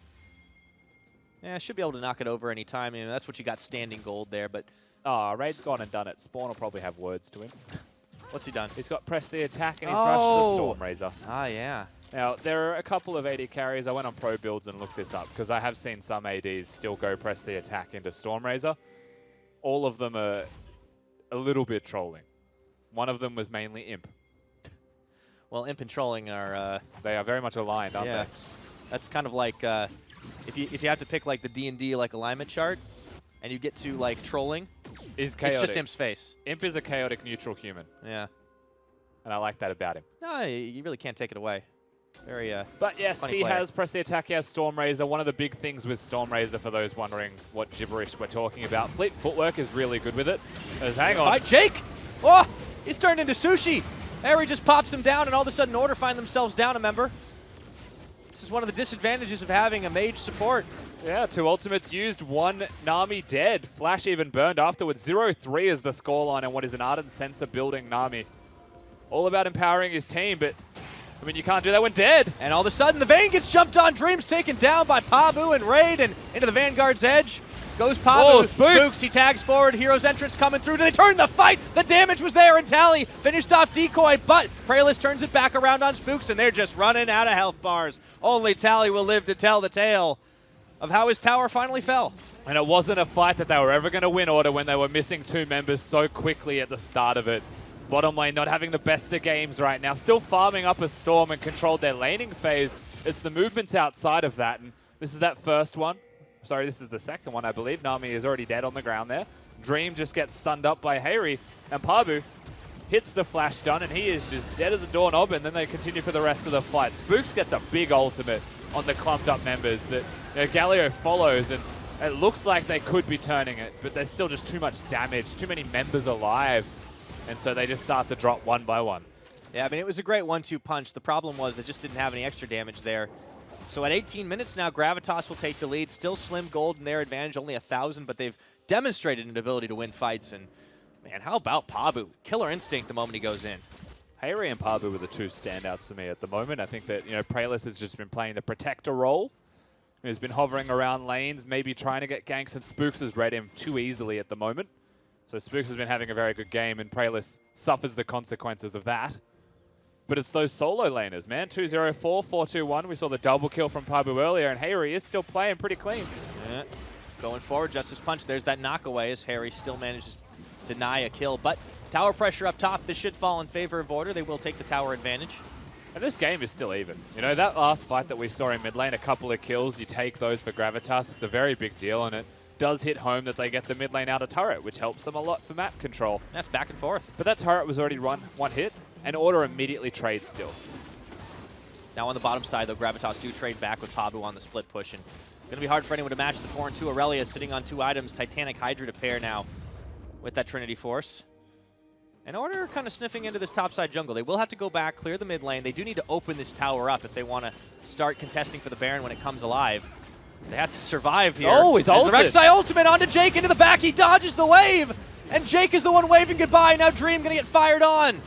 Yeah, should be able to knock it over any time. I mean, that's what you got standing gold there, but... Raid's gone and done it. Spawn will probably have words to him. What's he done? He's got press the attack and he's rushed the Stormrazor. Ah, yeah. Now, there are a couple of AD carries. I went on pro builds and looked this up because I have seen some ADs still go press the attack into Stormrazor. All of them are a little bit trolling. One of them was mainly Imp. Well, imp and trolling are... they are very much aligned, aren't yeah. they? That's kind of like if you have to pick like the D&D like alignment chart, and you get to like trolling, Is chaotic. it's just Imp's face. Imp is a chaotic neutral human, Yeah. and I like that about him. No, you really can't take it away. Very But yes, funny he player. has pressed the attack. He has Stormrazor. One of the big things with Stormrazor, for those wondering what gibberish we're talking about, Fleet Footwork is really good with it. Hang on. Fight Jake! Oh! He's turned into sushi! Harry just pops him down, and all of a sudden Order find themselves down a member. This is one of the disadvantages of having a mage support. Yeah, 2 ultimates used, 1 Nami dead. Flash even burned afterwards. 0-3 is the scoreline and what is an Ardent Sensor building Nami. All about empowering his team, but I mean, you can't do that when dead. And all of a sudden, the Vayne gets jumped on. Dream's taken down by Pabu and Raid, and into the Vanguard's edge goes Pabu. Whoa, Spooks. He tags forward. Hero's entrance coming through. Do they turn the fight? The damage was there, and Tally finished off Decoy, but Praelus turns it back around on Spooks, and they're just running out of health bars. Only Tally will live to tell the tale of how his tower finally fell. And it wasn't a fight that they were ever going to win, Order, when they were missing 2 members so quickly at the start of it. Bottom lane not having the best of games right now. Still farming up a Storm and controlled their laning phase. It's the movements outside of that. And this is that first one. Sorry, this is the second one, I believe. Nami is already dead on the ground there. Dream just gets stunned up by Harry. And Pabu hits the flash stun, and he is just dead as a doorknob. And then they continue for the rest of the fight. Spooks gets a big ultimate on the clumped up members that Galio follows. And it looks like they could be turning it, but there's still just too much damage. Too many members alive. And so they just start to drop one by one. Yeah, I mean, it was a great 1-2 punch. The problem was they just didn't have any extra damage there. So at 18 minutes now, Gravitas will take the lead. Still slim gold in their advantage, only 1,000, but they've demonstrated an ability to win fights. And, man, how about Pabu? Killer instinct the moment he goes in. Harry and Pabu were the 2 standouts for me at the moment. I think that, Praelus has just been playing the protector role. He's been hovering around lanes, maybe trying to get ganks, and Spooks has read him too easily at the moment. So Spooks has been having a very good game, and Praelus suffers the consequences of that. But it's those solo laners, man. 2-0-4, 4-2-1. We saw the double kill from Pabu earlier, and Harry is still playing pretty clean. Yeah. Going forward, Justice Punch. There's that knockaway as Harry still manages to deny a kill. But tower pressure up top. This should fall in favor of Order. They will take the tower advantage. And this game is still even. That last fight that we saw in mid lane, a couple of kills, you take those for Gravitas. It's a very big deal, and it does hit home that they get the mid lane out of turret, which helps them a lot for map control. That's back and forth. But that turret was already one hit, and Order immediately trades still. Now on the bottom side, though, Gravitas do trade back with Pabu on the split push. And going to be hard for anyone to match the 4-2 Aurelia sitting on 2 items. Titanic Hydra to pair now with that Trinity Force. And Order kind of sniffing into this topside jungle. They will have to go back, clear the mid lane. They do need to open this tower up if they want to start contesting for the Baron when it comes alive. They have to survive here. Oh, he's ulted. The Rek'Sai ultimate onto Jake into the back. He dodges the wave. And Jake is the one waving goodbye. Now Dream going to get fired on.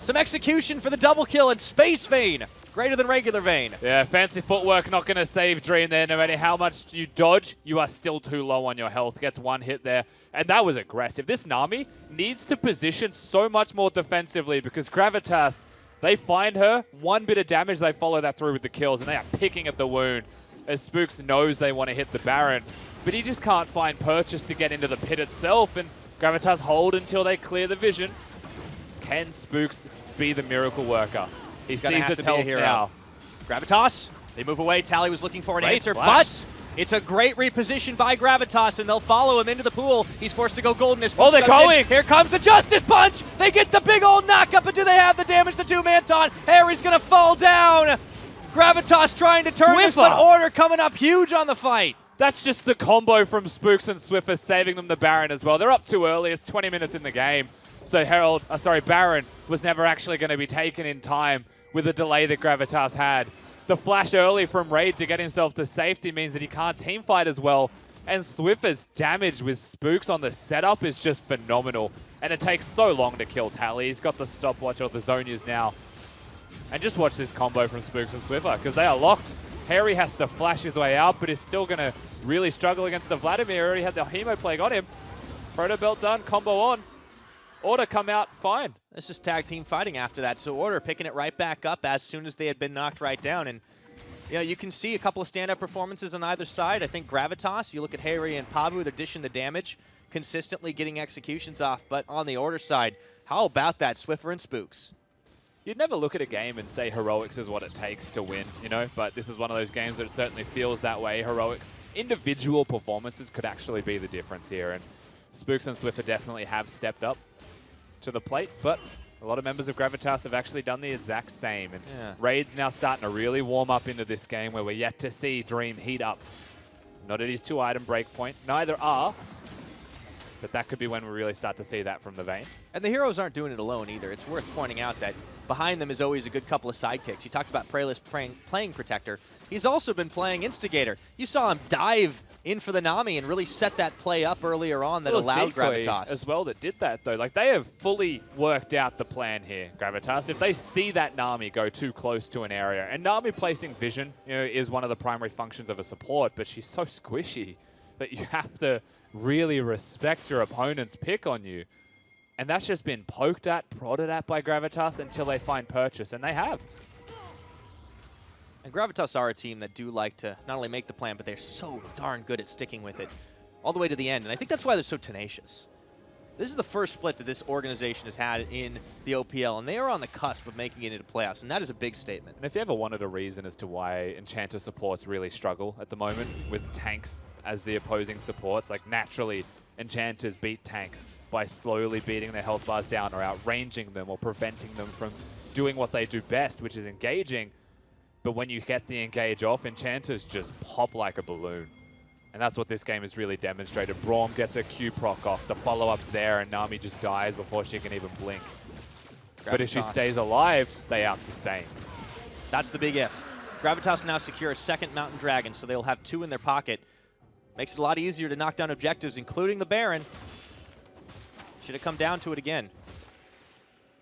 Some execution for the double kill, and Space Vayne, greater than regular Vayne. Yeah, fancy footwork not going to save Dream there. No matter how much you dodge, you are still too low on your health. Gets 1 hit there, and that was aggressive. This Nami needs to position so much more defensively because Gravitas, they find her, 1 bit of damage, they follow that through with the kills, and they are picking at the wound as Spooks knows they want to hit the Baron. But he just can't find purchase to get into the pit itself, and Gravitas hold until they clear the vision. Can Spooks be the miracle worker? He sees its health now. Gravitas, they move away. Tally was looking for an Great answer, flash. but it's a great reposition by Gravitas, and they'll follow him into the pool. He's forced to go golden. Oh, they're calling! Here comes the Justice Punch! They get the big old knock-up, but do they have the damage? The 2-man taunt. Harry's going to fall down. Gravitas trying to turn this, but Order coming up huge on the fight. That's just the combo from Spooks and Swiffer saving them the Baron as well. They're up too early. It's 20 minutes in the game. So Baron was never actually going to be taken in time with the delay that Gravitas had. The flash early from Raid to get himself to safety means that he can't teamfight as well. And Swiffer's damage with Spooks on the setup is just phenomenal. And it takes so long to kill Tally. He's got the stopwatch or the Zonias now. And just watch this combo from Spooks and Swiffer because they are locked. Harry has to flash his way out, but is still going to really struggle against the Vladimir. He already had the Hemo Plague on him. Proto Belt done, combo on. Order come out fine. This is tag team fighting after that. So Order picking it right back up as soon as they had been knocked right down. And you can see a couple of stand-up performances on either side. I think Gravitas, you look at Harry and Pabu, they're dishing the damage, consistently getting executions off. But on the Order side, how about that Swiffer and Spooks? You'd never look at a game and say heroics is what it takes to win, you know, but this is one of those games that it certainly feels that way. Heroics, individual performances could actually be the difference here, and Spooks and Swiffer definitely have stepped up to the plate, but a lot of members of Gravitas have actually done the exact same, and Raid's now starting to really warm up into this game where we're yet to see Dream heat up. Not at his 2-item breakpoint, neither are, but that could be when we really start to see that from the Vayne. And the heroes aren't doing it alone either. It's worth pointing out that behind them is always a good couple of sidekicks. You talked about Prayless playing Protector. He's also been playing Instigator. You saw him dive in for the Nami and really set that play up earlier on that allowed Gravitas. As well that did that, though. Like, they have fully worked out the plan here, Gravitas. If they see that Nami go too close to an area, and Nami placing vision, you know, is one of the primary functions of a support, but she's so squishy that you have to really respect your opponent's pick on you. And that's just been poked at, prodded at by Gravitas until they find purchase, and they have. And Gravitas are a team that do like to not only make the plan, but they're so darn good at sticking with it all the way to the end. And I think that's why they're so tenacious. This is the first split that this organization has had in the OPL, and they are on the cusp of making it into playoffs, and that is a big statement. And if you ever wanted a reason as to why Enchanter supports really struggle at the moment with tanks as the opposing supports, like naturally Enchanters beat tanks by slowly beating their health bars down or outranging them or preventing them from doing what they do best, which is engaging. But when you get the engage off, Enchanters just pop like a balloon. And that's what this game has really demonstrated. Braum gets a Q proc off, the follow-up's there, and Nami just dies before she can even blink. But if she stays alive, they out-sustain. That's the big if. Gravitas now secure a second Mountain Dragon, so they'll have 2 in their pocket. Makes it a lot easier to knock down objectives, including the Baron. Should have come down to it again.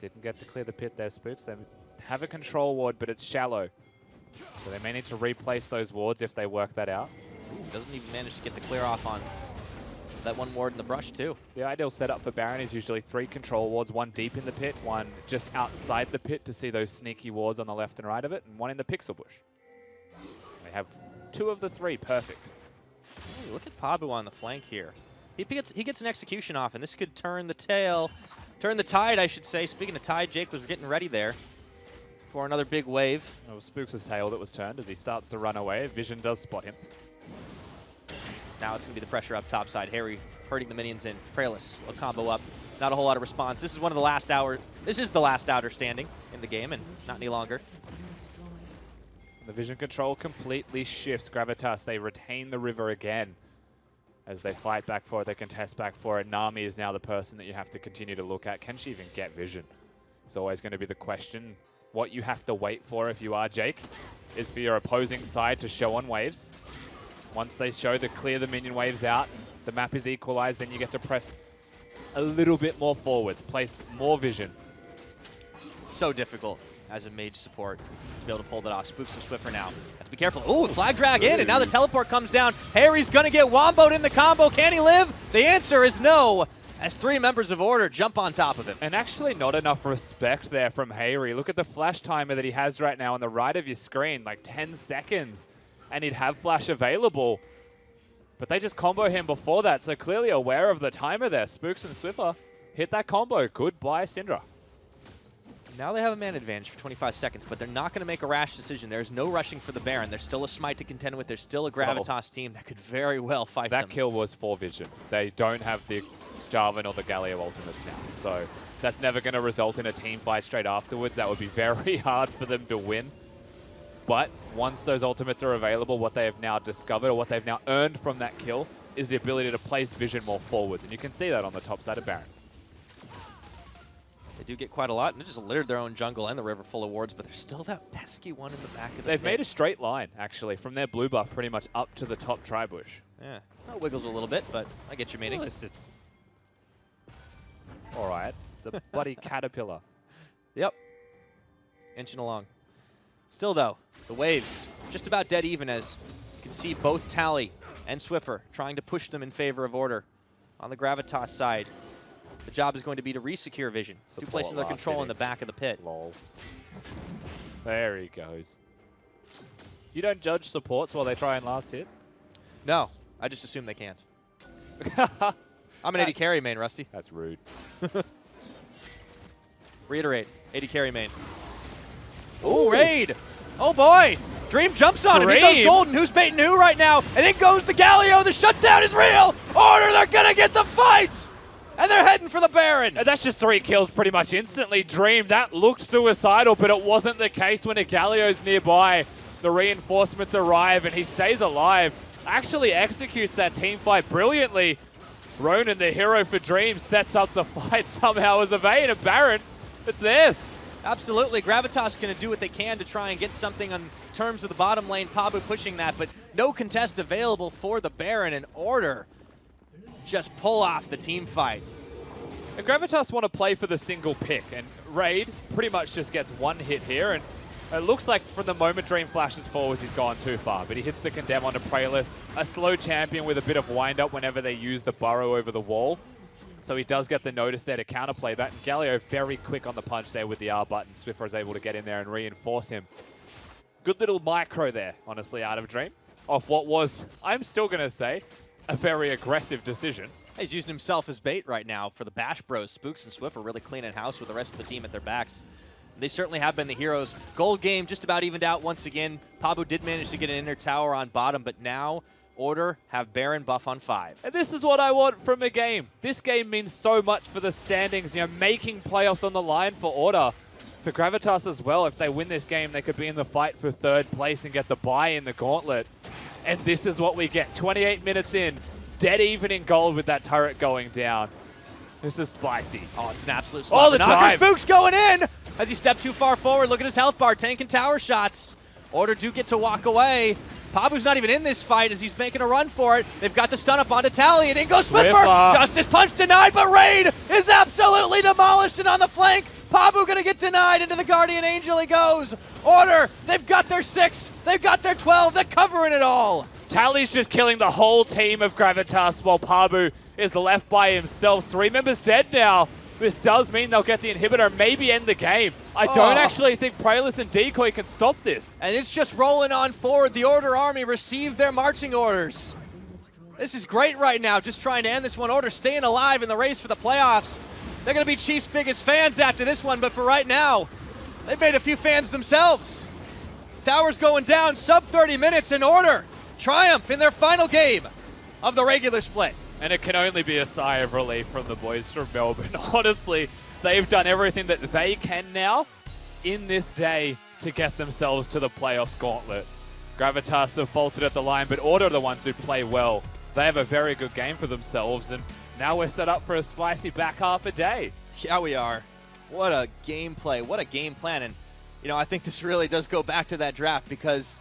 Didn't get to clear the pit there, Spooks. They have a control ward, but it's shallow. So they may need to replace those wards if they work that out. Ooh, doesn't even manage to get the clear off on that one ward in the brush, too. The ideal setup for Baron is usually 3 control wards, 1 deep in the pit, 1 just outside the pit to see those sneaky wards on the left and right of it, and 1 in the pixel bush. They have 2 of the 3 perfect. Ooh, look at Pabu on the flank here. He gets an execution off, and this could turn the tide, I should say. Speaking of tide, Jake was getting ready there for another big wave. It was Spooks' tail that was turned as he starts to run away. Vision does spot him. Now it's going to be the pressure up top side. Harry hurting the minions in. Prayless, a combo up. Not a whole lot of response. This is one of the last hour. This is the last outer standing in the game, and not any longer. The vision control completely shifts Gravitas. They retain the river again. As they fight back for it, they contest back for it. Nami is now the person that you have to continue to look at. Can she even get vision? It's always going to be the question. What you have to wait for if you are Jake is for your opposing side to show on waves. Once they show to clear the minion waves out, the map is equalized, then you get to press a little bit more forwards, place more vision. So difficult as a mage support to be able to pull that off. Spooks and Swiffer now. Have to be careful. Ooh, flag drag in, and now the teleport comes down. Harry's going to get womboed in the combo. Can he live? The answer is no, as 3 members of Order jump on top of him. And actually not enough respect there from Harry. Look at the flash timer that he has right now on the right of your screen, like 10 seconds. And he'd have flash available. But they just combo him before that, so clearly aware of the timer there. Spooks and Swiffer hit that combo. Goodbye, Syndra. Now they have a man advantage for 25 seconds, but they're not going to make a rash decision. There's no rushing for the Baron. There's still a smite to contend with. There's still a Gravitas team that could very well fight them. That kill was for vision. They don't have the Jarvan or the Galio ultimates now, so that's never going to result in a team fight straight afterwards. That would be very hard for them to win. But once those ultimates are available, what they have now discovered, or what they've now earned from that kill, is the ability to place vision more forwards. And you can see that on the top side of Baron. They do get quite a lot, and they just littered their own jungle and the river full of wards, but there's still that pesky one in the back of the They've pit. made a straight line, actually, from their blue buff pretty much up to the top tri-bush. Yeah, well, it wiggles a little bit, but I get your meaning. Well, it's all right. It's a bloody caterpillar. Yep. Inching along. Still, though, the waves just about dead even, as you can see both Tally and Swiffer trying to push them in favor of Order. On the Gravitas side, the job is going to be to re-secure vision. Do placing their control in the back of the pit. Lol. There he goes. You don't judge supports while they try and last hit? No, I just assume they can't. I'm an AD carry main, Rusty. That's rude. Reiterate, AD carry main. Ooh, Raid. Oh, boy. Dream jumps on him. Here goes Golden. Who's baiting who right now? And in goes the Galio. The shutdown is real. Order, they're going to get the fight. And they're heading for the Baron. And that's just 3 kills pretty much instantly. Dream, that looked suicidal, but it wasn't the case when a Galio's nearby. The reinforcements arrive and he stays alive. Actually executes that team fight brilliantly. Ronan, the hero for Dream, sets up the fight somehow as a Vayne and Baron. It's theirs. Absolutely. Gravitas going to do what they can to try and get something on terms of the bottom lane. Pabu pushing that, but no contest available for the Baron. And Order just pull off the team fight. And Gravitas want to play for the single pick, and Raid pretty much just gets 1 hit here, and it looks like from the moment Dream flashes forwards, he's gone too far, but he hits the Condemn onto Prayless, a slow champion with a bit of wind-up whenever they use the burrow over the wall. So he does get the notice there to counterplay that, and Galio very quick on the punch there with the R button. Swiffer is able to get in there and reinforce him. Good little micro there, honestly, out of Dream, off what was, I'm still going to say, a very aggressive decision. He's using himself as bait right now for the Bash Bros. Spooks and Swift are really cleaning house with the rest of the team at their backs. They certainly have been the heroes. Gold game just about evened out once again. Pabu did manage to get an inner tower on bottom, but now Order have Baron buff on 5. And this is what I want from a game. This game means so much for the standings, you know, making playoffs on the line for Order. For Gravitas as well, if they win this game, they could be in the fight for 3rd place and get the bye in the gauntlet. And this is what we get. 28 minutes in, dead even in gold with that turret going down. This is spicy. Oh, it's an absolute all slap. the time. Spooks going in as he stepped too far forward. Look at his health bar, tanking tower shots. Order do get to walk away. Pabu's not even in this fight as he's making a run for it. They've got the stun up onto Tally, and in goes Swiffer. Justice punch denied, but Raid is absolutely demolished, and on the flank, Pabu gonna get denied. Into the Guardian Angel he goes. Order, they've got their 6, they've got their 12, they're covering it all. Tally's just killing the whole team of Gravitas while Pabu is left by himself. 3 members dead now. This does mean they'll get the inhibitor, maybe end the game. I don't actually think Prayless and Decoy can stop this. And it's just rolling on forward. The Order army received their marching orders. This is great right now, just trying to end this one. Order staying alive in the race for the playoffs. They're going to be Chiefs' biggest fans after this one, but for right now, they've made a few fans themselves. Towers going down, sub 30 minutes, in Order triumph in their final game of the regular split. And it can only be a sigh of relief from the boys from Melbourne. Honestly, they've done everything that they can now in this day to get themselves to the playoffs gauntlet. Gravitas have faltered at the line, but Order are the ones who play well. They have a very good game for themselves, and now we're set up for a spicy back half a day. Yeah, we are. What a gameplay. What a game plan. And, you know, I think this really does go back to that draft because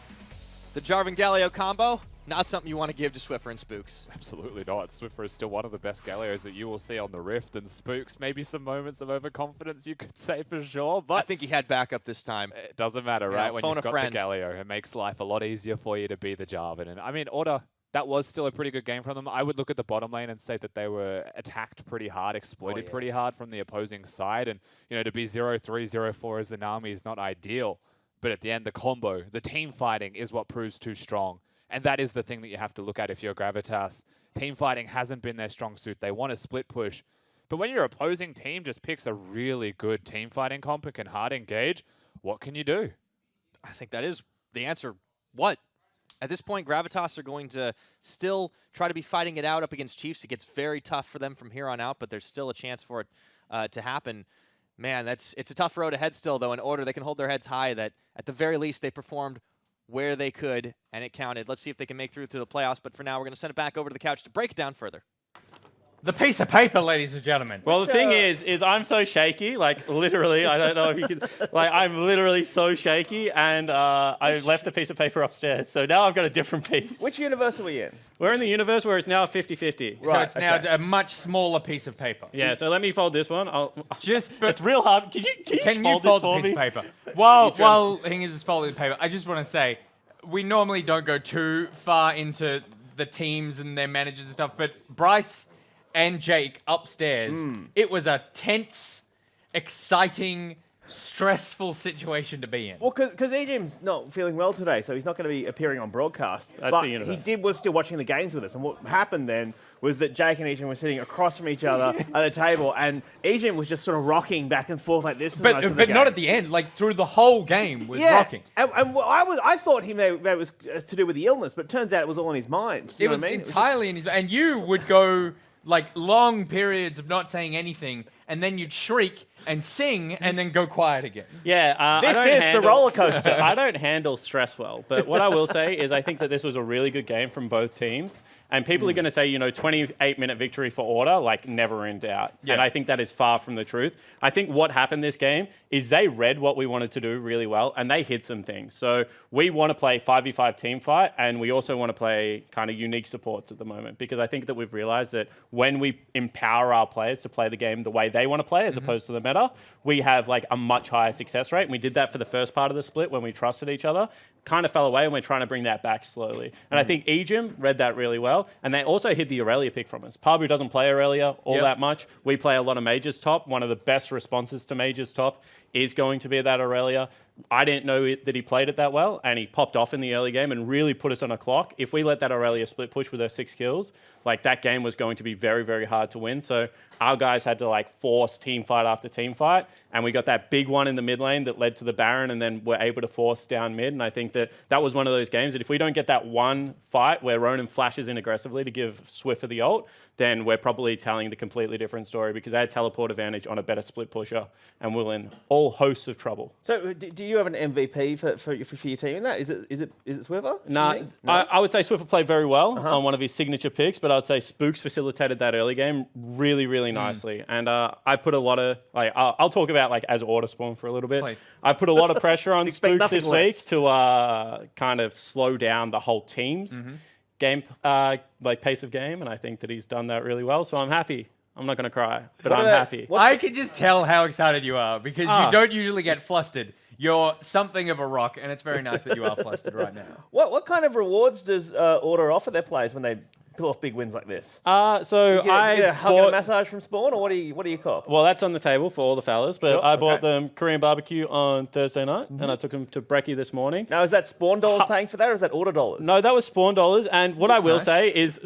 the Jarvan Galio combo, not something you want to give to Swiffer and Spooks. Absolutely not. Swiffer is still one of the best Galios that you will see on the Rift, and Spooks, maybe some moments of overconfidence you could say for sure, but I think he had backup this time. It doesn't matter, right? When you've got friend. the Galio, it makes life a lot easier for you to be the Jarvan. And I mean, Order, that was still a pretty good game from them. I would look at the bottom lane and say that they were attacked pretty hard, exploited pretty hard from the opposing side. And, you know, to be 0-3, 0-4 as the Nami is not ideal. But at the end, the combo, the team fighting is what proves too strong. And that is the thing that you have to look at if you're Gravitas. Team fighting hasn't been their strong suit. They want a split push. But when your opposing team just picks a really good team fighting comp and can hard engage, what can you do? I think that is the answer. What? At this point, Gravitas are going to still try to be fighting it out up against Chiefs. It gets very tough for them from here on out, but there's still a chance for it to happen. Man, it's a tough road ahead still, though. In Order, they can hold their heads high that at the very least they performed where they could, and it counted. Let's see if they can make through to the playoffs, but for now, we're going to send it back over to the couch to break it down further. The piece of paper, ladies and gentlemen. Well, the thing is I'm so shaky, like literally, I don't know if you can, like I'm literally so shaky, and I left the piece of paper upstairs, so now I've got a different piece. Which universe are we in? We're in the universe where it's now 50-50. So it's now a much smaller piece of paper. Yeah, so let me fold this one. It's real hard. Can you fold this the piece for me? of paper? While Hingers is folding the paper, I just want to say, we normally don't go too far into the teams and their managers and stuff, but Bryce and Jake upstairs, it was a tense, exciting, stressful situation to be in. Well, because EJim's not feeling well today, so he's not going to be appearing on broadcast. That's but the universe. was still watching the games with us. And what happened then was that Jake and Ejim were sitting across from each other at the table, and Ejim was just sort of rocking back and forth like this. But not at the end. Like through the whole game was rocking. And I thought it was to do with the illness, but it turns out it was all in his mind. It was entirely in his. And you would go like long periods of not saying anything, and then you'd shriek and sing, and then go quiet again. Yeah, this is the roller coaster. I don't handle stress well, but what I will say is I think that this was a really good game from both teams. And people are going to say, 28-minute victory for Order, like never in doubt. Yeah. And I think that is far from the truth. I think what happened this game is they read what we wanted to do really well, and they hit some things. So we want to play 5v5 team fight, and we also want to play kind of unique supports at the moment, because I think that we've realized that when we empower our players to play the game the way they want to play, as opposed to the meta, we have like a much higher success rate. And we did that for the first part of the split when we trusted each other. Kind of fell away, and we're trying to bring that back slowly. And I think Ejim read that really well, and they also hid the Aurelia pick from us. Pabu doesn't play Aurelia all that much. We play a lot of Mages top. One of the best responses to Mages top is going to be that Aurelia. I didn't know that he played it that well, and he popped off in the early game and really put us on a clock. If we let that Aurelia split push with her 6 kills, like that game was going to be very, very hard to win. So our guys had to like force team fight after team fight, and we got that big one in the mid lane that led to the Baron, and then we're able to force down mid. And I think that that was one of those games that if we don't get that one fight where Ronan flashes in aggressively to give Swiffer the ult, then we're probably telling the completely different story, because they had teleport advantage on a better split pusher, and we're in all hosts of trouble. So do you have an MVP for your team in that? Is it Swiffer? No, I would say Swiffer played very well on one of his signature picks, but I would say Spooks facilitated that early game really, really nicely. And I put a lot of I'll talk about like as Order spawn for a little bit. Please. I put a lot of pressure on Spooks this week to kind of slow down the whole team's game pace of game, and I think that he's done that really well. So I'm happy. I'm not going to cry, but I'm happy. I can just tell how excited you are, because you don't usually get flustered. You're something of a rock, and it's very nice that you are flustered right now. What kind of rewards does Order offer their players when they pull off big wins like this? So you get a hug and a massage from Spawn, or what do you cop? Well, that's on the table for all the fellas, but Sure, I bought them Korean barbecue on Thursday night, and I took them to Brekkie this morning. Now, is that Spawn dollars paying for that, or is that Order dollars? No, that was Spawn dollars, and what I will say is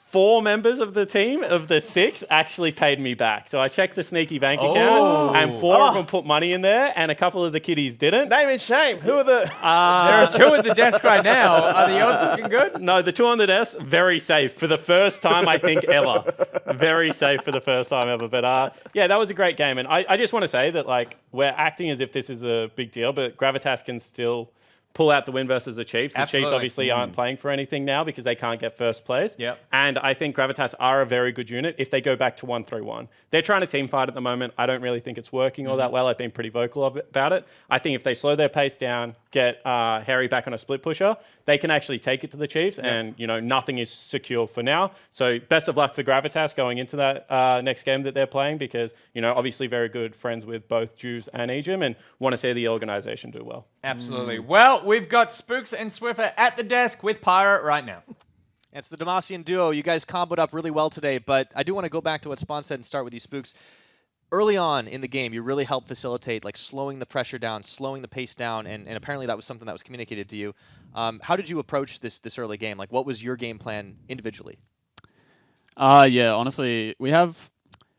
4 members of the team, of the 6, actually paid me back. So I checked the sneaky bank account, and 4 of them put money in there, and a couple of the kiddies didn't. Name and shame. Who are the... There are 2 at the desk right now. Are the odds looking good? No, the 2 on the desk, very safe. For the first time, I think, ever. Very safe for the first time ever. But yeah, that was a great game. And I just want to say that like we're acting as if this is a big deal, but Gravitas can still pull out the win versus the Chiefs. The Chiefs obviously aren't playing for anything now because they can't get first place. Yep. And I think Gravitas are a very good unit if they go back to 1-3-1. They're trying to team fight at the moment. I don't really think it's working all that well. I've been pretty vocal about it. I think if they slow their pace down, get Harry back on a split pusher, they can actually take it to the Chiefs, and nothing is secure for now. So best of luck for Gravitas going into that next game that they're playing, because obviously very good friends with both Jews and Ejim, and want to see the organization do well. Absolutely. Well, we've got Spooks and Swiffer at the desk with Pirate right now. It's the Demacian duo. You guys comboed up really well today, but I do want to go back to what Spawn said and start with you, Spooks. Early on in the game, you really helped facilitate like slowing the pressure down, slowing the pace down, and apparently that was something that was communicated to you. How did you approach this early game? Like, what was your game plan individually? Yeah, honestly, we have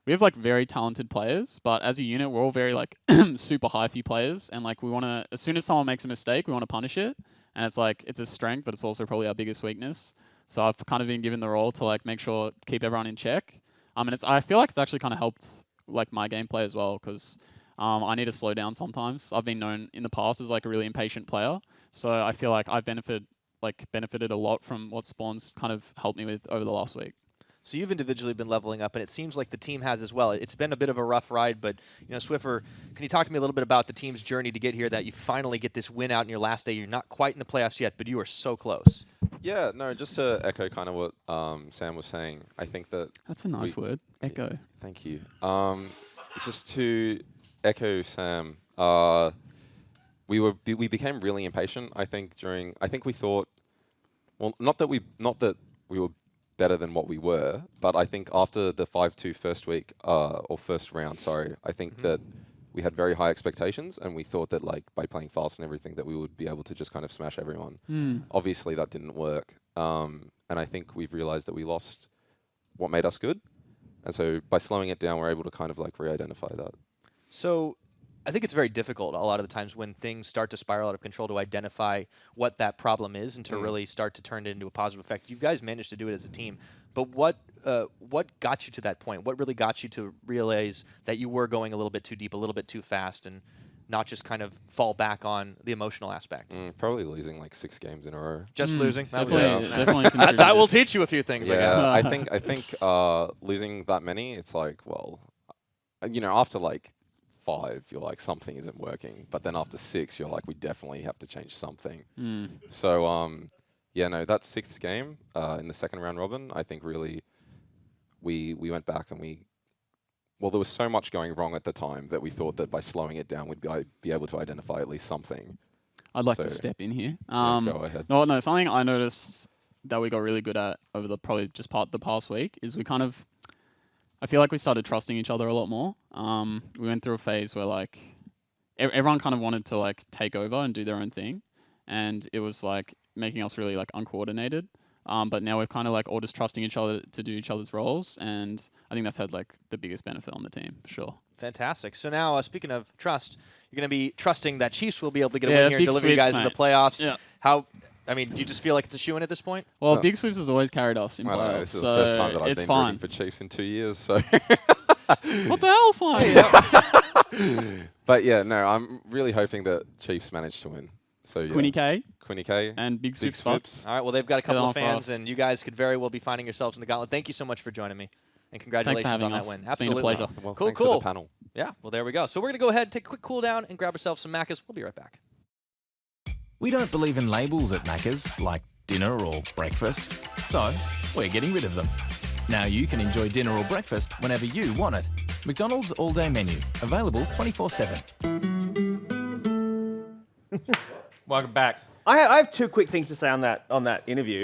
like very talented players, but as a unit, we're all very like super hyphy players, and like we want to, as soon as someone makes a mistake, we want to punish it, and it's like it's a strength, but it's also probably our biggest weakness. So I've kind of been given the role to like make sure keep everyone in check. And I feel like it's actually kind of helped like my gameplay as well, because I need to slow down sometimes. I've been known in the past as like a really impatient player, so I feel like I've benefited a lot from what Spawn's kind of helped me with over the last week. So you've individually been leveling up, and it seems like the team has as well. It's been a bit of a rough ride, but Swiffer, can you talk to me a little bit about the team's journey to get here, that you finally get this win out in your last day? You're not quite in the playoffs yet, but you are so close. Yeah, no, just to echo kind of what Sam was saying, I think that... That's a nice word, echo. Thank you. Just to echo Sam, we became really impatient, I think, we thought, well, not that we were better than what we were, but I think after the 5-2 first week, or first round, sorry, I think that we had very high expectations, and we thought that like by playing fast and everything that we would be able to just kind of smash everyone. Obviously that didn't work, and I think we've realized that we lost what made us good. And so by slowing it down, we're able to kind of like re-identify that. So I think it's very difficult a lot of the times when things start to spiral out of control to identify what that problem is and to really start to turn it into a positive effect. You guys managed to do it as a team, but what got you to that point? What really got you to realize that you were going a little bit too deep, a little bit too fast, and not just kind of fall back on the emotional aspect? Probably losing like 6 games in a row. Just losing? Definitely That will teach you a few things, I guess. I think losing that many, it's like, well, you know, after like 5, you're like, something isn't working. But then after 6, you're like, we definitely have to change something. So, yeah, no, that 6th game in the second round robin, I think really we went back and well, there was so much going wrong at the time that we thought that by slowing it down, we'd be able to identify at least something. I'd like to step in here. Yeah, go ahead. No, something I noticed that we got really good at over the the past week is I feel like we started trusting each other a lot more. We went through a phase where like everyone kind of wanted to like take over and do their own thing, and it was like making us really like uncoordinated. But now we're kind of like all just trusting each other to do each other's roles, and I think that's had like the biggest benefit on the team for sure. Fantastic. So now, speaking of trust, you're going to be trusting that Chiefs will be able to get a win here and deliver you guys in the playoffs. Yeah. Do you just feel like it's a shoo-in at this point? Well, Big Sweeps has always carried us in playoffs. This is the first time that I've been rooting for Chiefs in 2 years. So what the hell, Simon? But yeah, no, I'm really hoping that Chiefs manage to win. So yeah. Quinny K. And Big Swips. All right, well, they've got a couple of fans, and you guys could very well be finding yourselves in the gauntlet. Thank you so much for joining me, and congratulations on that win. Absolutely. It's been a pleasure. Well, cool. For the panel. Yeah, well, there we go. So we're going to go ahead, take a quick cool down, and grab ourselves some Macca's. We'll be right back. We don't believe in labels at Macca's, like dinner or breakfast, so we're getting rid of them. Now you can enjoy dinner or breakfast whenever you want it. McDonald's all-day menu, available 24/7. Welcome back. I have 2 quick things to say on that interview.